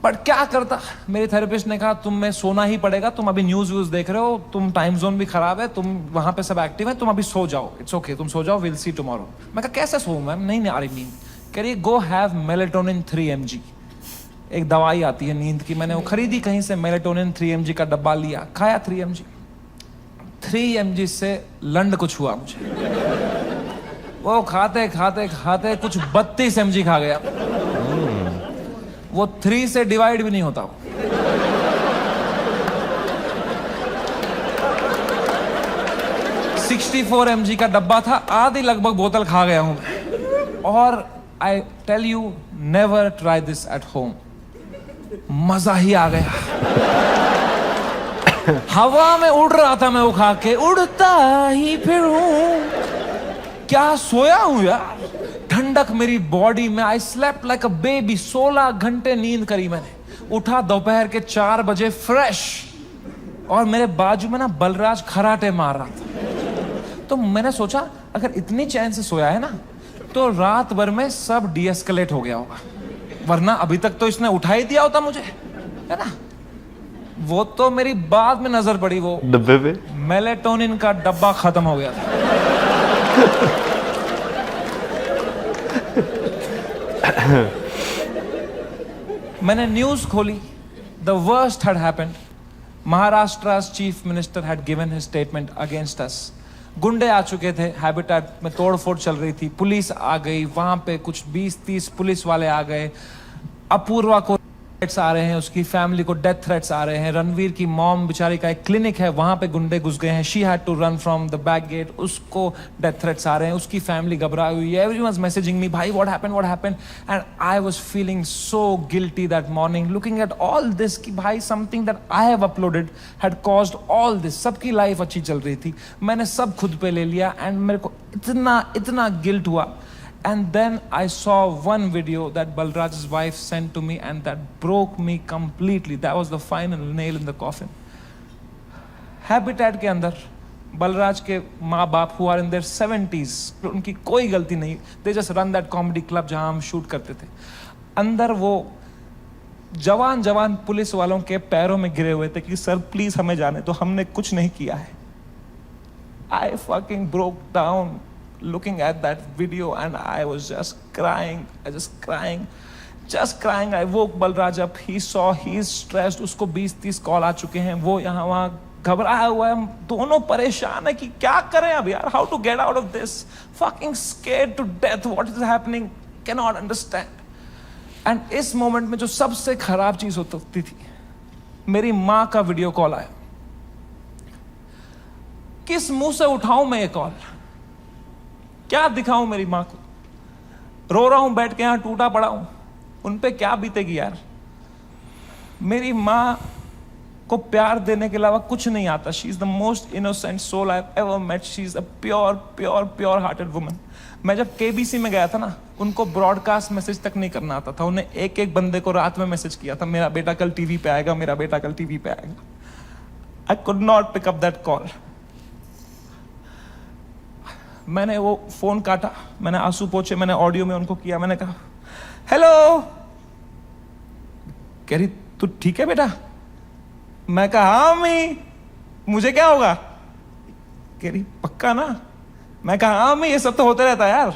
Speaker 3: बट क्या करता, मेरे थेरेपिस्ट ने कहा तुम में सोना ही पड़ेगा, तुम अभी न्यूज व्यूज देख रहे हो, तुम टाइम जोन भी खराब है, तुम वहां पे सब एक्टिव है, तुम अभी सो जाओ, इट्स ओके, तुम सो जाओ, विल सी टुमारो। मैं कहा कैसे सोऊं मैम, नहीं आ रही नींद। कह रही गो हैव मेलेटोनिन 3 mg, एक दवाई आती है नींद की, मैंने वो खरीदी कहीं से, मेलेटोनिन 3 mg का डब्बा लिया, खाया 3 mg। 3 mg से लंड कुछ हुआ मुझे। वो खाते खाते खाते कुछ 32 mg खा गया। वो 3 से डिवाइड भी नहीं होता। 64 mg का डब्बा था, आधी लगभग बोतल खा गया हूं। और I tell you, never try this at home. मजा ही आ गया। हवा में उड़ रहा था मैं वो खा के, उड़ता ही फिरूं। क्या सोया हूं यार, ठंडक मेरी बॉडी में। I slept like a baby. 16 घंटे नींद करी मैंने। उठा दोपहर के 4 बजे फ्रेश, और मेरे बाजू में ना बलराज खराटे मार रहा था। तो मैंने सोचा अगर इतनी चैन से सोया है ना, तो रात भर में सब डीएस्केलेट हो गया होगा, वरना अभी तक तो इसने उठा ही दिया होता मुझे, है ना। वो तो मेरी बाद में नजर पड़ी, वो
Speaker 2: डब्बे पे
Speaker 3: मेलेटोनिन का डब्बा खत्म हो गया था। मैंने न्यूज खोली, the worst had happened. Maharashtra's chief minister had given his statement against us. गुंडे आ चुके थे, हैबिटेट में तोड़फोड़ चल रही थी, पुलिस आ गई, वहां पे कुछ 20-30 पुलिस वाले आ गए, अपूर्वा को थ्रेट्स आ रहे हैं, उसकी फैमिली को डेथ थ्रेट्स आ रहे हैं, रणवीर की मॉम बेचारी का एक क्लिनिक है, वहां पे गुंडे घुस गए हैं, she had to run from the back gate, उसको डेथ थ्रेट्स आ रहे हैं, उसकी फैमिली घबराई हुई है, एवरीवन वाज मैसेजिंग मी, भाई what happened, and I was feeling so guilty that morning, looking at all this कि भाई something that I have uploaded had caused all this. सबकी लाइफ अच्छी चल रही थी, मैंने सब खुद पे ले लिया, एंड मेरे को इतना गिल्ट हुआ। And then I saw one video that Balraj's wife sent to me, and that broke me completely. That was the final nail in the coffin. Habitat के अंदर बलराज के माँ बाप who are in their 70s, उनकी कोई गलती नहीं, they just run that comedy club जहाँ हम शूट करते थे। अंदर वो जवान पुलिस वालों के पैरों में गिरे हुए थे कि सर प्लीज हमें जाने तो, हमने कुछ नहीं किया है। I fucking broke down looking at that video, and I was just crying. I woke Balraj up. He saw he's stressed. उसको 20-30 कॉल आ चुके हैं, वो यहाँ वहाँ घबराया हुआ है, हम दोनों परेशान है कि क्या करें अब यार, how to get out of this, fucking scared to death, what is happening, cannot understand. And इस मोमेंट में जो सबसे खराब चीज होती थी, मेरी माँ का वीडियो कॉल आया। किस मुंह से उठाऊं मैं ये कॉल, क्या दिखाऊं मेरी माँ को, रो रहा हूं बैठ के यहां, टूटा पड़ा हूं, उन पे क्या बीतेगी यार। मेरी माँ को प्यार देने के अलावा कुछ नहीं आता। She is the most innocent soul I have ever met. She is a pure hearted woman. मैं जब केबीसी में गया था ना, उनको ब्रॉडकास्ट मैसेज तक नहीं करना आता था, उन्हें एक बंदे को रात में मैसेज किया था, मेरा बेटा कल टीवी पे आएगा, मेरा बेटा कल टीवी पे आएगा। I could not pick up that call. मैंने वो फोन काटा, मैंने आंसू पोंछे, मैंने ऑडियो में उनको किया, मैंने कहा हेलो। कह रही तू ठीक है बेटा? मैं कहा हाँ अम्मी, मुझे क्या होगा? कह रही पक्का ना? मैं कहा हाँ अम्मी, ये सब तो होते रहता है यार।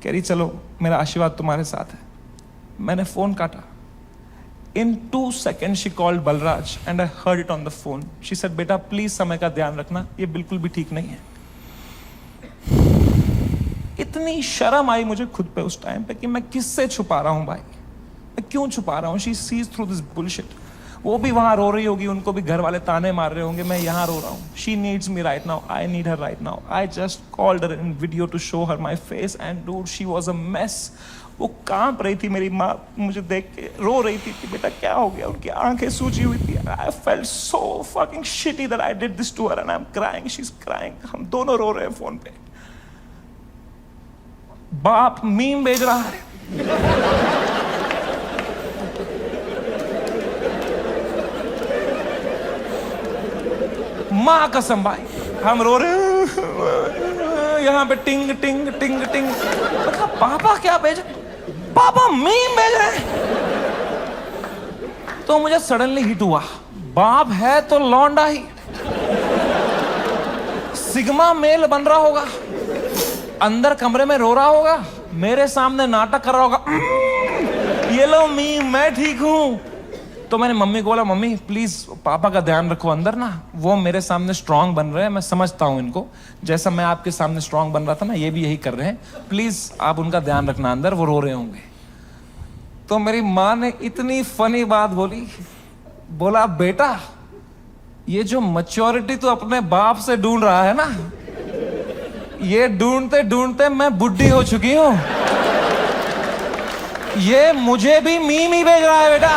Speaker 3: कह रही चलो मेरा आशीर्वाद तुम्हारे साथ है। मैंने फोन काटा। In 2 seconds she called Balraj and I heard it on the phone. She said बेटा प्लीज समय का ध्यान रखना, ये बिल्कुल भी ठीक नहीं है। इतनी शर्म आई मुझे खुद पे उस टाइम पे कि मैं किससे छुपा रहा हूं भाई, मैं क्यों छुपा रहा हूं। She sees through this bullshit. वो भी वहां रो रही होगी, उनको भी घर वाले ताने मार रहे होंगे, मैं यहां रो रहा हूं। She needs me right now, I need her right now. I just called her in video to show her my face and dude she was a mess. वो कांप रही थी, मेरी माँ मुझे देख के रो रही थी कि बेटा क्या हो गया, उनकी आंखें सूजी हुई थी। I felt so fucking shitty that I did this to her and I am crying, she is crying. हम दोनों रो रहे हैं फोन पे। बाप मीम भेज रहा है, मां कसम भाई हम रो रहे हैं यहां पे, टिंग टिंग टिंग टिंग। मतलब पापा क्या भेज, पापा मीम भेज रहे हैं। तो मुझे सडनली हिट हुआ, बाप है तो लौंडा ही, सिग्मा मेल बन रहा होगा, अंदर कमरे में रो रहा होगा, मेरे सामने नाटक कर रहा होगा, ये लो मीम मैं ठीक हूं। तो मैंने मम्मी को बोला मम्मी प्लीज पापा का ध्यान रखो अंदर ना, वो मेरे सामने स्ट्रांग बन रहे हैं, मैं समझता हूं इनको, जैसा मैं आपके सामने स्ट्रांग बन रहा था ना, ये भी यही कर रहे हैं, प्लीज आप उनका ध्यान रखना अंदर, वो रो रहे होंगे। तो मेरी माँ ने इतनी फनी बात बोली, बोला बेटा ये जो मैच्योरिटी तू अपने बाप से ढूंढ रहा है ना, ये ढूंढते ढूंढते मैं बुढ़ी हो चुकी हूं, ये मुझे भी मीम ही भेज रहा है बेटा,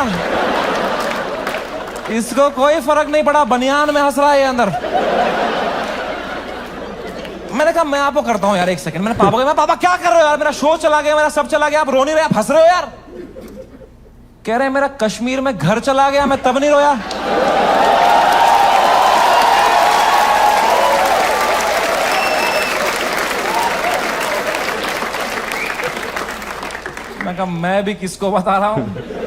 Speaker 3: इसको कोई फर्क नहीं पड़ा, बनियान में हंस रहा है ये अंदर। मैंने कहा मैं आपको करता हूं यार, एक सेकंड। मैंने पापा को, मैं पापा क्या कर रहे हो यार, मेरा शो चला गया, मेरा सब चला गया, आप रो नहीं रहे, आप हंस रहे हो यार। कह रहे मेरा कश्मीर में घर चला गया, मैं तब नहीं रोया। मैं कहा मैं भी किसको बता रहा हूं।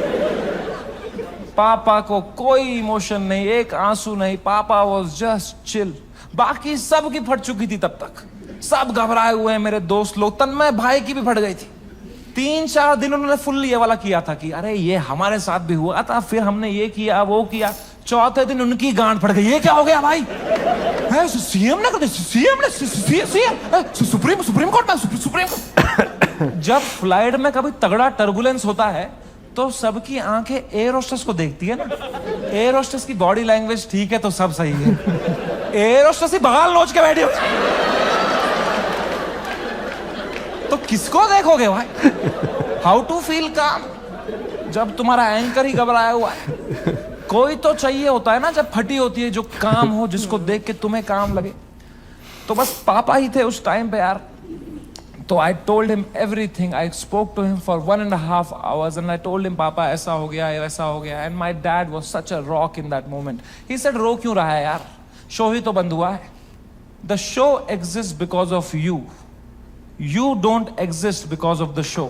Speaker 3: पापा को कोई इमोशन नहीं, एक आंसू नहीं, पापा वॉज जस्ट चिल। बाकी सब की फट चुकी थी तब तक, सब घबराए हुए हैं, मेरे दोस्त लोग, तन्मय भाई की भी फट गई थी, 3-4 दिन उन्होंने फुल ये वाला किया था कि अरे ये हमारे साथ भी हुआ था, फिर हमने ये किया वो किया। चौथे दिन उनकी गांड फट गई, ये क्या हो गया भाई? सीएम ने कर दिया, सीएम ने सुप्रीम कोर्ट में सुप्रीम। जब फ्लाइट में कभी तगड़ा टर्बुलेंस होता है तो सबकी आंखें एयर होस्टेस को देखती है ना। एयर होस्टेस की बॉडी लैंग्वेज ठीक है तो सब सही है। एयर होस्टेस ही बगाल नोच के बैठी हुई, तो किसको देखोगे भाई? हाउ टू फील काम जब तुम्हारा एंकर ही घबराया हुआ है? कोई तो चाहिए होता है ना जब फटी होती है, जो काम हो, जिसको देख के तुम्हें काम लगे। तो बस पापा ही थे उस टाइम पे यार। तो I told him everything, I spoke to him for 1.5 hours and I told him पापा ऐसा हो गया वैसा हो गया। And my dad was such a rock in that moment. He said रो क्यों रहा है यार, शो ही तो बंद हुआ है। The show exist because of you, you don't exist because of the show.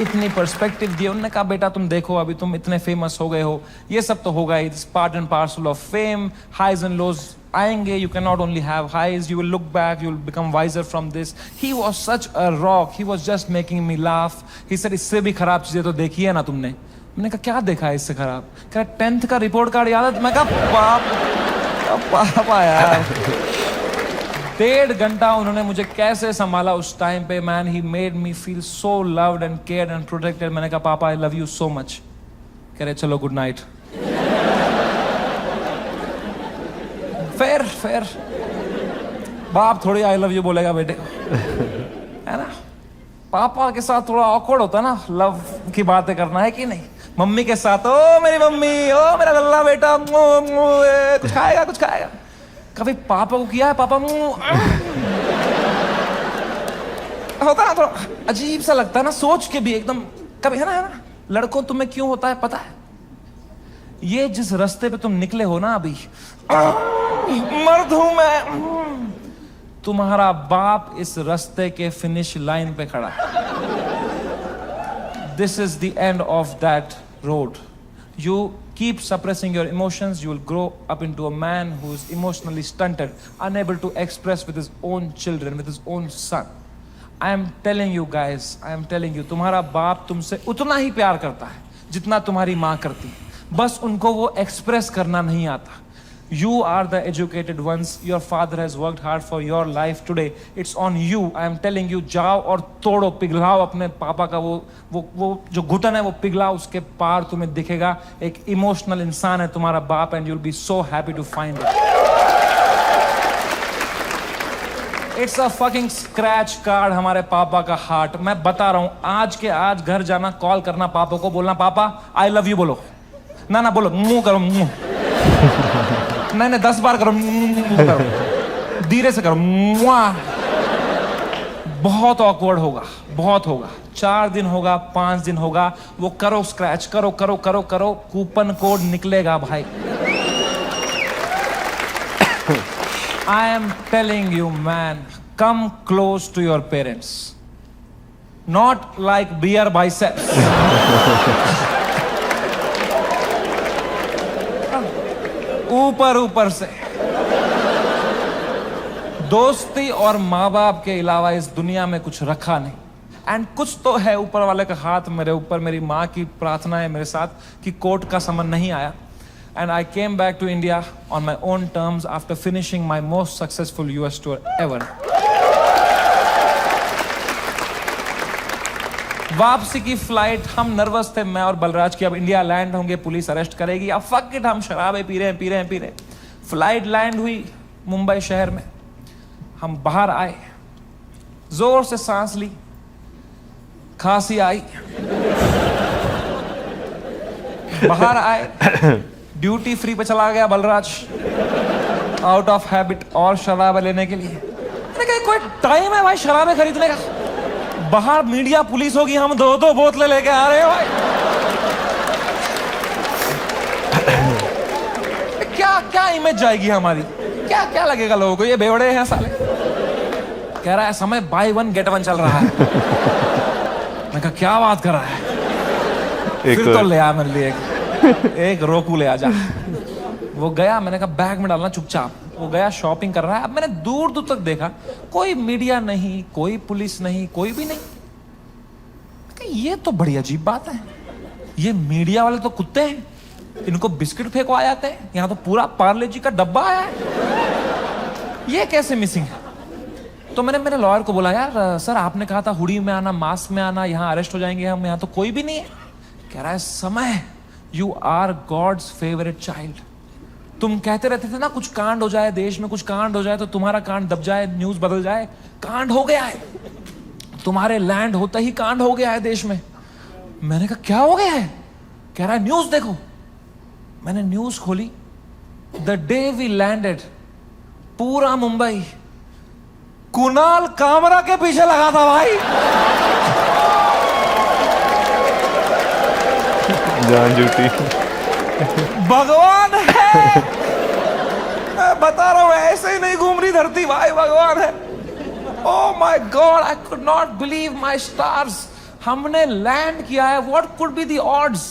Speaker 3: इतनी पर्सपेक्टिव दी उन्होंने कहा बेटा तुम देखो अभी तुम इतने फेमस हो गए हो, ये सब तो होगा, it's part and parcel of fame, highs and lows आएंगे, you cannot only have highs, you will look back, you will become wiser from this. He was such a rock, he was just making me laugh. He said इससे भी खराब चीजें तो देखी है ना तुमने? मैंने कहा क्या देखा है इससे खराब? कहा 10th का रिपोर्ट कार्ड याद है? मैं कहा पापा यार। 1.5 घंटा उन्होंने मुझे कैसे संभाला उस टाइम पे, man. He made me feel so loved and cared and protected. मैंने कहा papa I love you so much. कह रहे चलो गुड नाइट। फेयर बाप थोड़ी आई लव यू बोलेगा बेटे को, है ना? पापा के साथ थोड़ा ऑकवर्ड होता है ना लव की बातें करना, है कि नहीं? मम्मी के साथ ओ मेरी मम्मी, ओ मेरा लल्ला बेटा, कुछ खाएगा कुछ खाएगा। कभी पापा को किया है? पापा होता ना, थोड़ा अजीब सा लगता है ना सोच के भी एकदम कभी, है ना? लड़कों तुम्हें क्यों होता है पता है? ये जिस रास्ते पे तुम निकले हो ना अभी, मर्द हूं मैं, तुम्हारा बाप इस रास्ते के फिनिश लाइन पे खड़ा है। This is the end of that road. You keep suppressing your emotions, you will grow up into a man who is emotionally stunted, unable to express with his own children, with his own son. I am telling you guys, I am telling you, तुम्हारा बाप तुमसे उतना ही प्यार करता है जितना तुम्हारी माँ करती है, बस उनको वो एक्सप्रेस करना नहीं आता। You are the educated ones. Your father has worked hard for your life today. It's on you. I am telling you, जाओ और तोड़ो, पिघलाओ अपने पापा का वो जो घुटन है वो पिघलाओ, उसके पार तुम्हें दिखेगा एक इमोशनल इंसान है तुम्हारा बाप, and you'll be so happy to find it. It's a fucking scratch card हमारे पापा का हार्ट। मैं बता रहा हूँ, आज के आज घर जाना, कॉल करना पापा को, बोलना पापा आई लव यू बोलो। ना बोलो, मुंह करो, मुंह नहीं 10 बार करो, धीरे से करो। बहुत ऑकवर्ड होगा, बहुत होगा। 4 दिन होगा, 5 दिन होगा, वो करो स्क्रैच, करो करो करो करो, कूपन कोड निकलेगा भाई। I am telling you man, come close to your parents, not like beer biceps. ऊपर से। दोस्ती और माँ बाप के अलावा इस दुनिया में कुछ रखा नहीं। एंड कुछ तो है ऊपर वाले का हाथ मेरे ऊपर, मेरी माँ की प्रार्थना है मेरे साथ कि कोर्ट का समन नहीं आया। And I came back to India on my own terms after finishing my most successful US tour ever. वापसी की फ्लाइट, हम नर्वस थे मैं और बलराज की, अब इंडिया लैंड होंगे, पुलिस अरेस्ट करेगी, अब फक इट, हम शराबें पी रहे हैं। फ्लाइट लैंड हुई मुंबई शहर में, हम बाहर आए, जोर से सांस ली, खांसी आई, बाहर आए, ड्यूटी फ्री पे चला गया बलराज आउट ऑफ हैबिट और शराब लेने के लिए। मैंने कहा कोई टाइम है भाई शराबें खरीदने का? बाहर मीडिया पुलिस होगी, हम 2-2 बोतलें लेके आ रहे हैं भाई। क्या इमेज जाएगी हमारी? क्या लगेगा लोगों को, ये बेवड़े हैं साले। कह रहा है समय buy 1 get 1 चल रहा है। मैं कहा क्या बात कर रहा है? फिर तो ले आ मेरे लिए एक रोकू ले आ जा। वो गया, मैंने कहा बैग में डालना चुपचाप। वो गया शॉपिंग कर रहा है। अब मैंने दूर दूर तक देखा, कोई मीडिया नहीं, कोई पुलिस नहीं, कोई भी नहीं। ये तो बड़ी अजीब बात है, ये मीडिया वाले तो कुत्ते हैं, इनको बिस्किट फेंकवा जाते हैं, यहाँ तो पूरा पार्ले जी का डब्बा आया है, ये कैसे मिसिंग है? तो मैंने मेरे लॉयर को बोला, यार सर आपने कहा था हुडी में आना, मास्क में आना, यहाँ अरेस्ट हो जाएंगे हम, यहाँ तो कोई भी नहीं है। कह रहा है समय, you are God's favourite child. तुम कहते रहते थे ना कुछ कांड हो जाए देश में, कुछ कांड हो जाए तो तुम्हारा कांड दब जाए, न्यूज बदल जाए। कांड हो गया है, तुम्हारे लैंड होता ही कांड हो गया है देश में। मैंने कहा क्या हो गया है? कह रहा है न्यूज देखो। मैंने न्यूज खोली, द डे वी लैंडेड पूरा मुंबई कुणाल कामरा के पीछे लगा था भाई।
Speaker 2: जान झूठी।
Speaker 3: भगवान है, मैं बता रहा हूं, ऐसे ही नहीं घूम रही धरती भाई, भगवान है। Oh my God, I could not believe my stars. हमने लैंड किया है। What could be the odds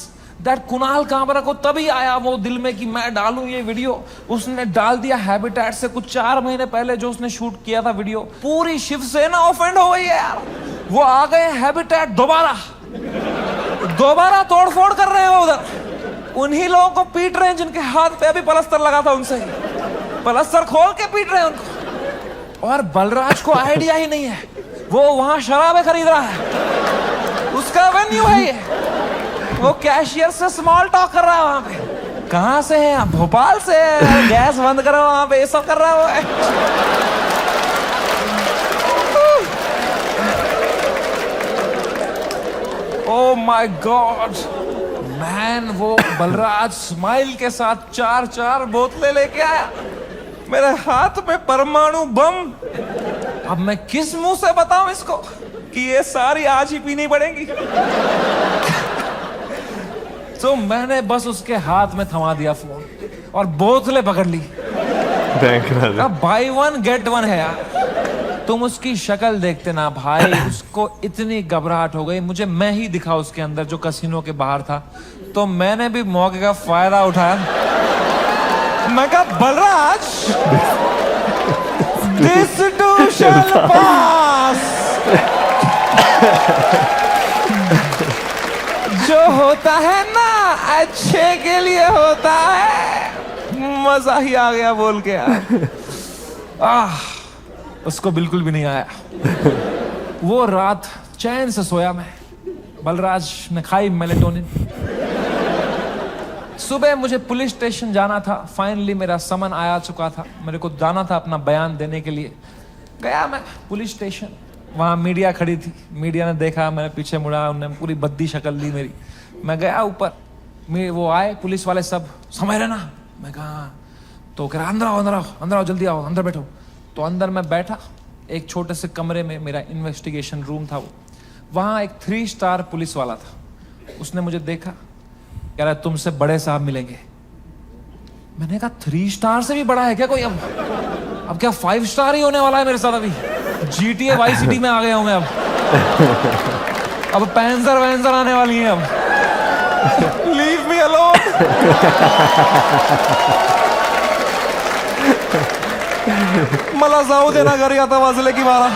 Speaker 3: that Kunal Kamra को तभी आया वो दिल में कि मैं डालूं ये वीडियो। उसने डाल दिया हैबिटेट से कुछ 4 महीने पहले जो उसने शूट किया था वीडियो। पूरी शिवसेना ऑफेंड हो गई है यार। वो आ गए हैबिटेट दोबारा तोड़फोड़ कर रहे हैं वो उधर। उन्हीं लोगों को पीट रहे हैं जिनके हाथ पे अभी पलस्तर लगा था, उनसे पलस्तर खोल के पीट रहे हैं उनको। और बलराज को आइडिया ही नहीं है, वो वहां शराबें खरीद रहा है, उसका वेन्यू है ये। वो कैशियर से स्मॉल टॉक कर रहा है वहां पे। कहां से है? भोपाल से है। गैस बंद करो वहां पे, ये सब कर रहा है वो। ओह माय गॉड मैन, वो बलराज स्माइल के साथ 4 बोतलें लेके आया, मेरे हाथ में परमाणु बम। अब मैं किस मुंह से बताऊं इसको कि ये सारी आज ही पीनी पड़ेगी। तो मैंने बस उसके हाथ में थमा दिया फोन और बोतलें पकड़ ली। अब बाय 1 गेट 1 है यार। तुम उसकी शक्ल देखते ना भाई, उसको इतनी घबराहट हो गई। मुझे मैं ही दिखा उसके अंदर जो कैसीनो के बाहर था, तो मैंने भी मौके का फायदा उठाया। मैं कहा बलराज, दिस टू शैल पास। जो होता है ना अच्छे के लिए होता है। मजा ही आ गया बोल के यार। उसको बिल्कुल भी नहीं आया। वो रात चैन से सोया मैं। बलराज ने खाई मेलेटोनिन। सुबह मुझे पुलिस स्टेशन जाना था। फाइनली मेरा समन आया चुका था, मेरे को जाना था अपना बयान देने के लिए। गया मैं पुलिस स्टेशन, वहाँ मीडिया खड़ी थी। मीडिया ने देखा, मैंने पीछे मुड़ा, उन्होंने पूरी बद्दी शक्ल ली मेरी। मैं गया ऊपर, वो आए पुलिस वाले सब, समझ रहे ना? मैं कहा, तो कह रहा अंदर आओ जल्दी आओ, अंदर बैठो। तो अंदर मैं बैठा, एक छोटे से कमरे में मेरा इन्वेस्टिगेशन रूम था वो। वहाँ एक 3 स्टार पुलिस वाला था। उसने मुझे देखा, कह रहा तुमसे बड़े साहब मिलेंगे। मैंने कहा 3 स्टार से भी बड़ा है क्या कोई? अब क्या 5 स्टार ही होने वाला है मेरे साथ? अभी GTA वाई सिटी में आ गया हूं मैं। अब पैंसर आने वाली है। अब लीव मी अलोन। मला जाऊ देना घरी आता वाजले की 12।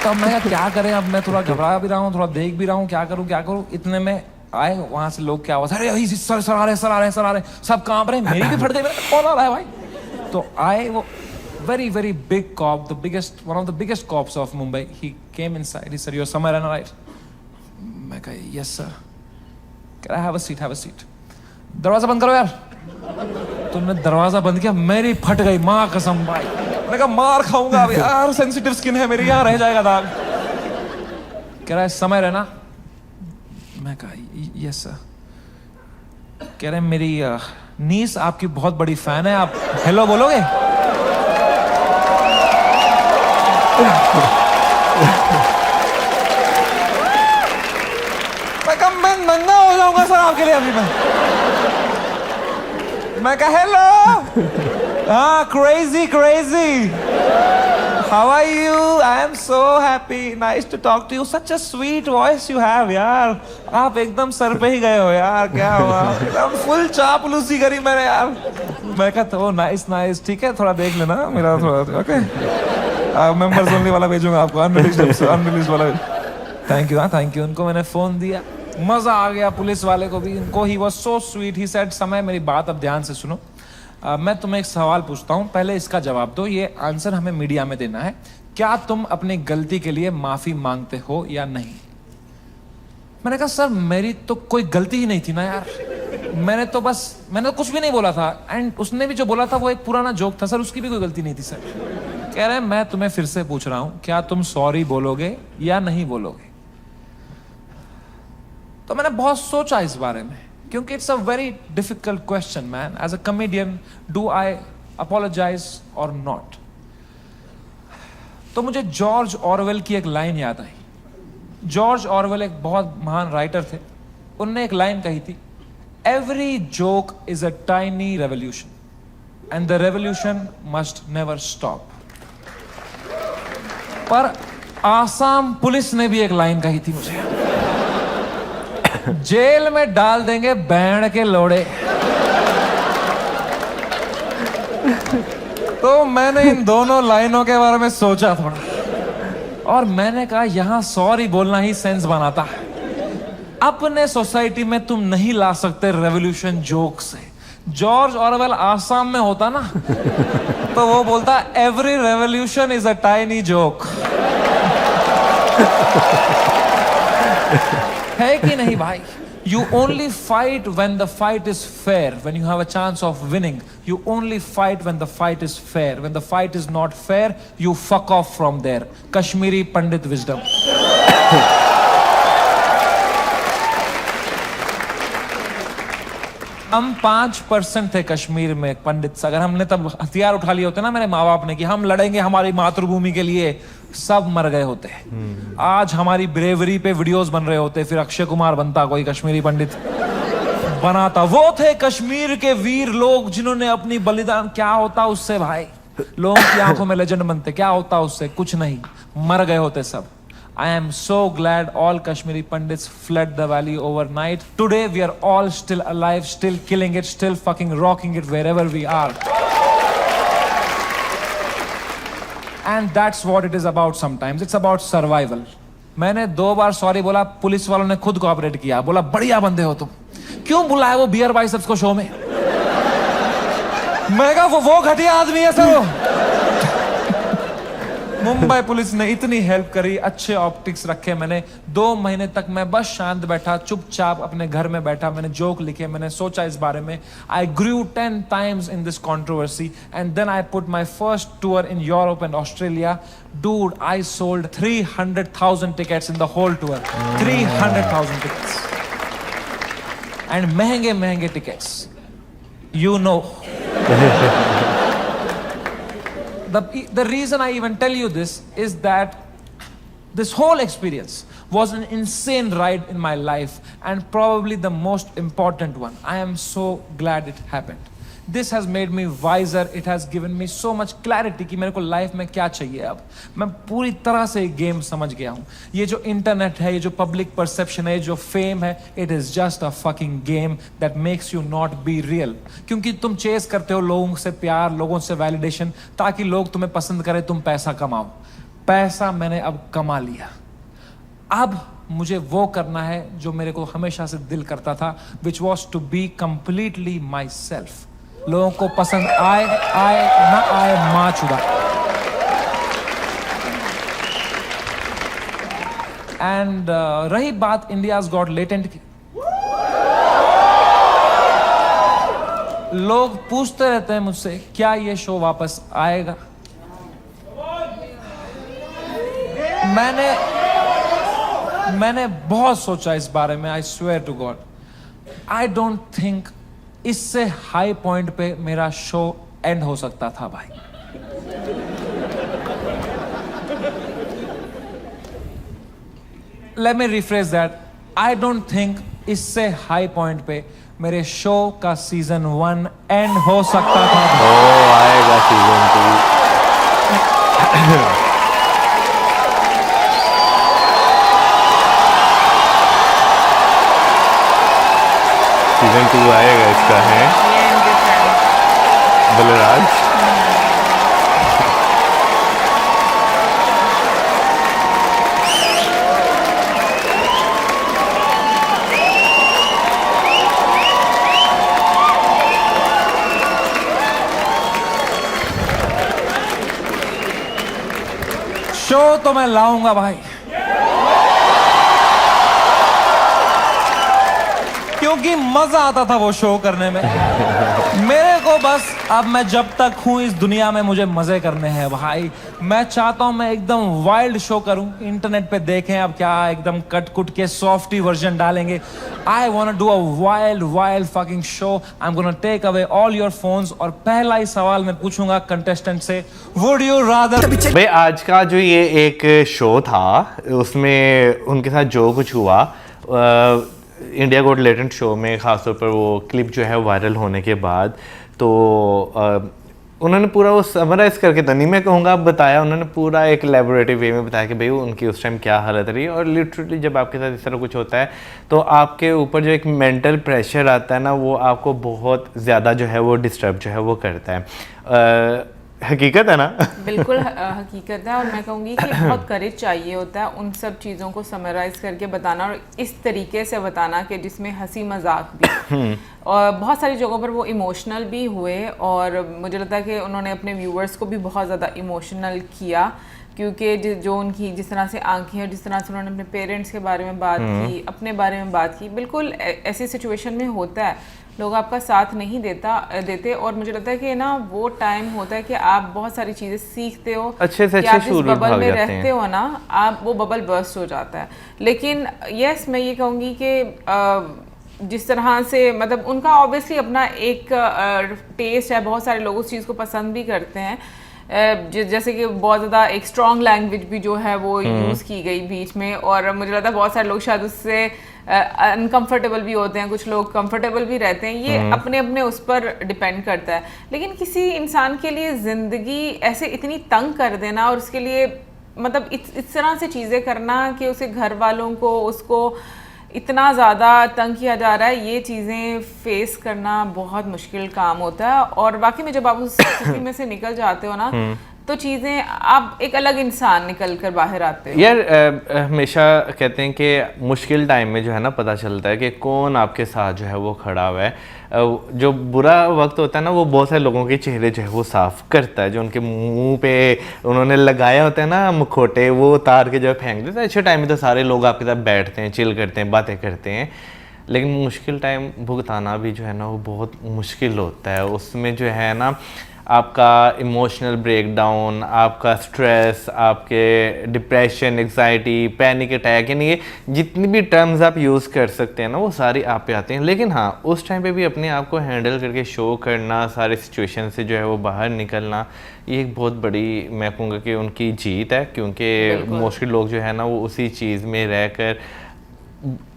Speaker 3: तब मैं क्या करें, अब मैं थोड़ा घबरा भी रहा हूँ, थोड़ा देख भी रहा हूँ, क्या करूँ। इतने में आए वहां से लोग, क्या आवाज, अरे सर आ रहे, सब कांप रहे, मेरी भी फट गई, कौन आ रहा है भाई? तो आए वो very big cop, one of the biggest cops of Mumbai. He came inside. He said, "You're somewhere in right?" मैं कहा, "Yes sir." कह रहा, have a seat. दरवाजा बंद करो यार। तुमने दरवाजा बंद किया, मेरी फट गई माँ कसम भाई। मैंने कहा मार खाऊंगा अभी यार, सेंसिटिव स्किन है मेरी, यहाँ रह जाएगा दाग। कह रहा है समय रहना। मैं कहा यस सर। कह रहे मेरी नीस आपकी बहुत बड़ी फैन है, आप हेलो बोलोगे? मैं कहा मैं नंगा हो जाऊंगा सर आपके लिए अभी। मैं कहा hello. Ah, crazy. How are you? I am so happy. Nice to talk to you. Such a sweet voice you have, यार. आप एकदम सर पे ही गए हो यार. क्या हुआ? एकदम फुल चापलूसी करी मैंने यार. मैं कहता हूँ नाइस. ठीक है, थोड़ा देख लेना मेरा थोड़ा. ओके. मेंबर्स ओनली वाला भेजूंगा आपको. अनरिलीज्ड वाला. Thank you. उनको मैंने फोन दिया. मजा आ गया पुलिस वाले को भी. उनको ही was so sweet. He said, समय मेरी बात अब ध्यान से सुनो. मैं तुम्हें एक सवाल पूछता हूं, पहले इसका जवाब दो. ये आंसर हमें मीडिया में देना है. क्या तुम अपनी गलती के लिए माफी मांगते हो या नहीं? मैंने कहा सर मेरी तो कोई गलती ही नहीं थी ना यार. मैंने तो कुछ भी नहीं बोला था. एंड उसने भी जो बोला था वो एक पुराना जोक था सर. उसकी भी कोई गलती नहीं थी सर. कह रहे हैं मैं तुम्हें फिर से पूछ रहा हूं, क्या तुम सॉरी बोलोगे या नहीं बोलोगे? तो मैंने बहुत सोचा इस बारे में, क्योंकि it's a very difficult question man. As a comedian, do I apologise और नॉट? तो मुझे जॉर्ज ऑरवेल की एक लाइन याद आई. जॉर्ज ऑरवेल एक बहुत महान राइटर थे. उनने एक लाइन कही थी, every joke is a tiny revolution and the revolution must never stop. पर आसाम पुलिस ने भी एक लाइन कही थी मुझे, जेल में डाल देंगे बैंड के लोड़े. तो मैंने इन दोनों लाइनों के बारे में सोचा थोड़ा, और मैंने कहा यहां सॉरी बोलना ही सेंस बनाता है. अपने सोसाइटी में तुम नहीं ला सकते रेवोल्यूशन जोक से. जॉर्ज ऑरवेल आसाम में होता ना तो वो बोलता every revolution is a tiny joke. है कि नहीं भाई? You only fight when the fight is fair, when you have a chance of winning. You only fight when the fight is fair. When the fight is not fair, you fuck off from there. Kashmiri Pandit wisdom. हम 5% थे कश्मीर में पंडित. अगर हमने तब हथियार उठा लिए होते ना मेरे माँ बाप ने कि हम लड़ेंगे हमारी मातृभूमि के लिए, सब मर गए होते. आज हमारी ब्रेवरी पे वीडियोस बन रहे होते, फिर अक्षय कुमार बनता कोई कश्मीरी पंडित बनाता. वो थे कश्मीर के वीर लोग जिन्होंने अपनी बलिदान. क्या होता उससे भाई? लोगों की आंखों में लेजेंड बनते. क्या होता उससे? कुछ नहीं, मर गए होते सब. I am so glad all Kashmiri Pandits fled the valley overnight. Today we are all still alive, still killing it, still fucking rocking it wherever we are. And that's what it is about sometimes. It's about survival. मैंने 2 बार सॉरी बोला. पुलिस वालों ने खुद कोऑपरेट किया. बोला बढ़िया बंदे हो तुम. क्यों बुलाया वो बियर बाइसेप्स को शो में? मैं कहा वो घटिया आदमी है सर. वो मुंबई पुलिस ने इतनी हेल्प करी, अच्छे ऑप्टिक्स रखे. मैंने 2 महीने तक मैं बस शांत बैठा, चुपचाप अपने घर में बैठा. मैंने जोक लिखे, मैंने सोचा इस बारे में. आई ग्रू 10 times in this controversy and then I put my first tour in Europe and Australia. Dude, I sold 300,000 tickets in the whole tour. 300,000 tickets. And महंगे tickets. You know. The reason I even tell you this is that this whole experience was an insane ride in my life and probably the most important one. I am so glad it happened. This has made me wiser. It has given me so much clarity कि मेरे को लाइफ में क्या चाहिए. अब मैं पूरी तरह से गेम समझ गया हूँ. ये जो इंटरनेट है, ये जो पब्लिक परसेप्शन है, जो फेम है, it is just a fucking game that makes you not be real. क्योंकि तुम चेस करते हो लोगों से प्यार, लोगों से वैलिडेशन, ताकि लोग तुम्हें पसंद करें, तुम पैसा कमाओ. पैसा मैंने अब कमा लिया. अब मुझे वो करना है जो मेरे को हमेशा से दिल करता था, which was to be completely myself. लोगों को पसंद आए ना आए, मां चुदा. एंड रही बात इंडियाज गॉट लेटेंट की, लोग पूछते रहते हैं मुझसे क्या ये शो वापस आएगा. मैंने बहुत सोचा इस बारे में. I swear to God, I don't think इससे हाई पॉइंट पे मेरा शो एंड हो सकता था भाई. Let me rephrase that. I don't think इससे हाई पॉइंट पे मेरे शो का सीजन 1 एंड हो सकता था।
Speaker 2: ओ आएगा सीजन 2। सीजन 2 आएगा इसका है
Speaker 1: ये इनके friend।
Speaker 2: बलराज।
Speaker 3: शो तो मैं लाऊंगा भाई, क्योंकि मजा आता था वो शो करने में। मेरे को बस अब मैं जब तक हूं इस दुनिया में मुझे मजे करने हैं भाई। मैं चाहता हूं मैं एकदम वाइल्ड शो करूं, इंटरनेट पे देखें अब क्या एकदम कट कुट के सॉफ्टी वर्जन डालेंगे। I want to do a wild fucking show. I am gonna take away all your phones और पहला ही सवाल मैं पूछूंगा कंटेस्टेंट से, वुड यू रादर।
Speaker 2: भाई आज का जो ये एक शो था उसमें उनके साथ जो कुछ हुआ, इंडिया गॉट टैलेंट शो में ख़ासतौर पर वो क्लिप जो है वायरल होने के बाद, तो उन्होंने पूरा वो समराइज़ करके तो नहीं मैं कहूँगा आप बताया, उन्होंने पूरा एक लैबोरेटरी वे में बताया कि भाई उनकी उस टाइम क्या हालत रही। और लिटरली जब आपके साथ इस तरह कुछ होता है तो आपके ऊपर जो एक मेंटल प्रेशर आता है ना, वो आपको बहुत ज़्यादा जो है वो डिस्टर्ब जो है वो करता है। हकीकत है ना।
Speaker 1: बिल्कुल हकीकत है। और मैं कहूँगी कि बहुत करेज चाहिए होता है उन सब चीज़ों को समराइज़ करके बताना और इस तरीके से बताना कि जिसमें हंसी मजाक भी और बहुत सारी जगहों पर वो इमोशनल भी हुए। और मुझे लगता है कि उन्होंने अपने व्यूअर्स को भी बहुत ज़्यादा इमोशनल किया, क्योंकि जो उनकी जिस तरह से आंखें और जिस तरह से उन्होंने अपने पेरेंट्स के बारे में बात की, अपने बारे में बात की। बिल्कुल ऐसी सिचुएशन में होता है, लोग आपका साथ नहीं देते। और मुझे लगता है कि ना वो टाइम होता है कि आप बहुत सारी चीज़ें सीखते हो,
Speaker 2: अच्छे से
Speaker 1: कि
Speaker 2: अच्छे
Speaker 1: आप जिस बबल में रहते हो ना, आप वो बबल बर्स्ट हो जाता है। लेकिन यस मैं ये कहूँगी कि जिस तरह से मतलब उनका ऑब्वियसली अपना एक टेस्ट है, बहुत सारे लोग उस चीज़ को पसंद भी करते हैं। जैसे कि बहुत ज़्यादा एक स्ट्रॉन्ग लैंग्वेज भी जो है वो यूज़ की गई बीच में, और मुझे लगता है बहुत सारे लोग शायद उससे अनकंफर्टेबल भी होते हैं, कुछ लोग कंफर्टेबल भी रहते हैं। ये अपने अपने उस पर डिपेंड करता है। लेकिन किसी इंसान के लिए ज़िंदगी ऐसे इतनी तंग कर देना और उसके लिए मतलब इस तरह से चीज़ें करना कि उसे घर वालों को उसको इतना ज़्यादा तंग किया जा रहा है, ये चीज़ें फेस करना बहुत मुश्किल काम होता है। और बाकी में जब आप उस स्थिति में से निकल जाते हो ना, तो चीज़ें आप एक अलग इंसान निकल कर बाहर आते हो।
Speaker 2: यार हमेशा कहते हैं कि मुश्किल टाइम में जो है ना पता चलता है कि कौन आपके साथ जो है वो खड़ा हुआ है। जो बुरा वक्त होता है ना, वो बहुत सारे लोगों के चेहरे जो है वो साफ करता है। जो उनके मुंह पे उन्होंने लगाया होता है ना मुखौटे, वो उतार के जो है फेंक देता है। अच्छे टाइम में तो सारे लोग आपके साथ बैठते हैं, चिल करते हैं, बातें करते हैं। लेकिन मुश्किल टाइम भुगताना भी जो है ना वो बहुत मुश्किल होता है। उसमें जो है ना आपका इमोशनल ब्रेकडाउन, आपका स्ट्रेस, आपके डिप्रेशन, एग्जाइटी, पैनिक अटैक, यानी ये जितनी भी टर्म्स आप यूज़ कर सकते हैं ना वो सारी आप पे आते हैं। लेकिन हाँ, उस टाइम पे भी अपने आप को हैंडल करके शो करना, सारे सिचुएशन से जो है वो बाहर निकलना, ये एक बहुत बड़ी मैं कहूँगा कि उनकी जीत है। क्योंकि मोस्टली लोग जो है ना वो उसी चीज़ में रह कर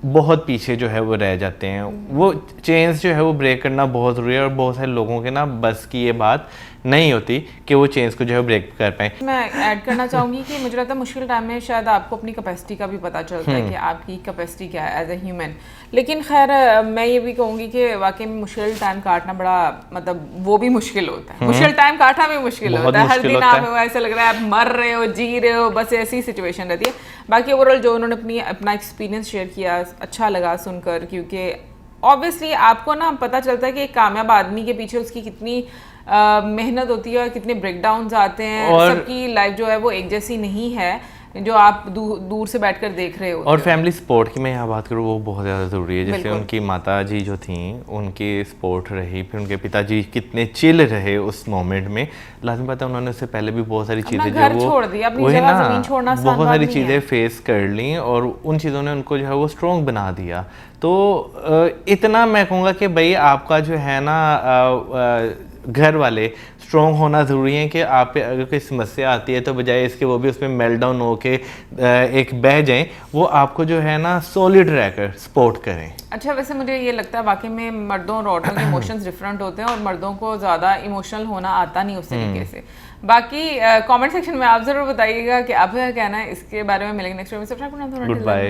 Speaker 2: बहुत पीछे जो है वो रह जाते हैं। वो चेंज जो है वो ब्रेक करना बहुत ज़रूरी है और बहुत सारे लोगों के ना बस की ये बात नहीं होती कि वो चेंज को जो है ब्रेक कर पाए।
Speaker 1: मैं ऐड करना चाहूँगी कि मुझे लगता है मुश्किल टाइम में शायद आपको अपनी कैपेसिटी का भी पता चलता है कि आपकी कैपेसिटी क्या है एज ए ह्यूमन। लेकिन खैर मैं ये भी कहूँगी कि वाकई में मुश्किल टाइम काटना बड़ा मतलब वो भी मुश्किल होता है। मुश्किल टाइम काटना भी मुश्किल होता है। हर दिन आप ऐसा लग रहा है आप मर रहे हो, जी रहे हो, बस ऐसी सिचुएशन रहती है। बाकी ओवरऑल जो उन्होंने अपना एक्सपीरियंस शेयर किया अच्छा लगा सुनकर, क्योंकि ऑब्वियसली आपको ना पता चलता है कि एक कामयाब आदमी के पीछे उसकी कितनी मेहनत होती है और कितने ब्रेकडाउन्स आते हैं। सबकी लाइफ जो है वो एक जैसी नहीं है जो आप दूर से बैठकर देख रहे हो।
Speaker 2: और फैमिली सपोर्ट की मैं यहाँ बात करूँ वो बहुत ज़्यादा ज़रूरी है। जैसे उनकी माता जी जो थी उनकी सपोर्ट रही, फिर उनके पिताजी कितने चिल रहे उस मोमेंट में। लाजमी बात है उन्होंने उससे पहले भी बहुत सारी चीज़ें जो वो वही ना बहुत सारी चीज़ें फेस कर ली और उन चीज़ों ने उनको जो है वो स्ट्रॉन्ग बना दिया। तो इतना मैं कहूँगा कि भाई आपका जो है ना घर वाले स्ट्रॉन्ग होना ज़रूरी है कि आप पे अगर कोई समस्या आती है तो बजाय इसके वो भी उसमें मेल्ट डाउन होके एक बह जाएं, वो आपको जो है ना सॉलिड रहकर सपोर्ट करें।
Speaker 1: अच्छा, वैसे मुझे ये लगता है वाकई में मर्दों और औरतों के इमोशंस डिफरेंट होते हैं और मर्दों को ज़्यादा इमोशनल होना आता नहीं उस तरीके से। बाकी कमेंट सेक्शन में आप ज़रूर बताइएगा कि आप क्या कहना है इसके बारे में। मिलेंगे नेक्स्ट वीडियो में।
Speaker 2: Good bye.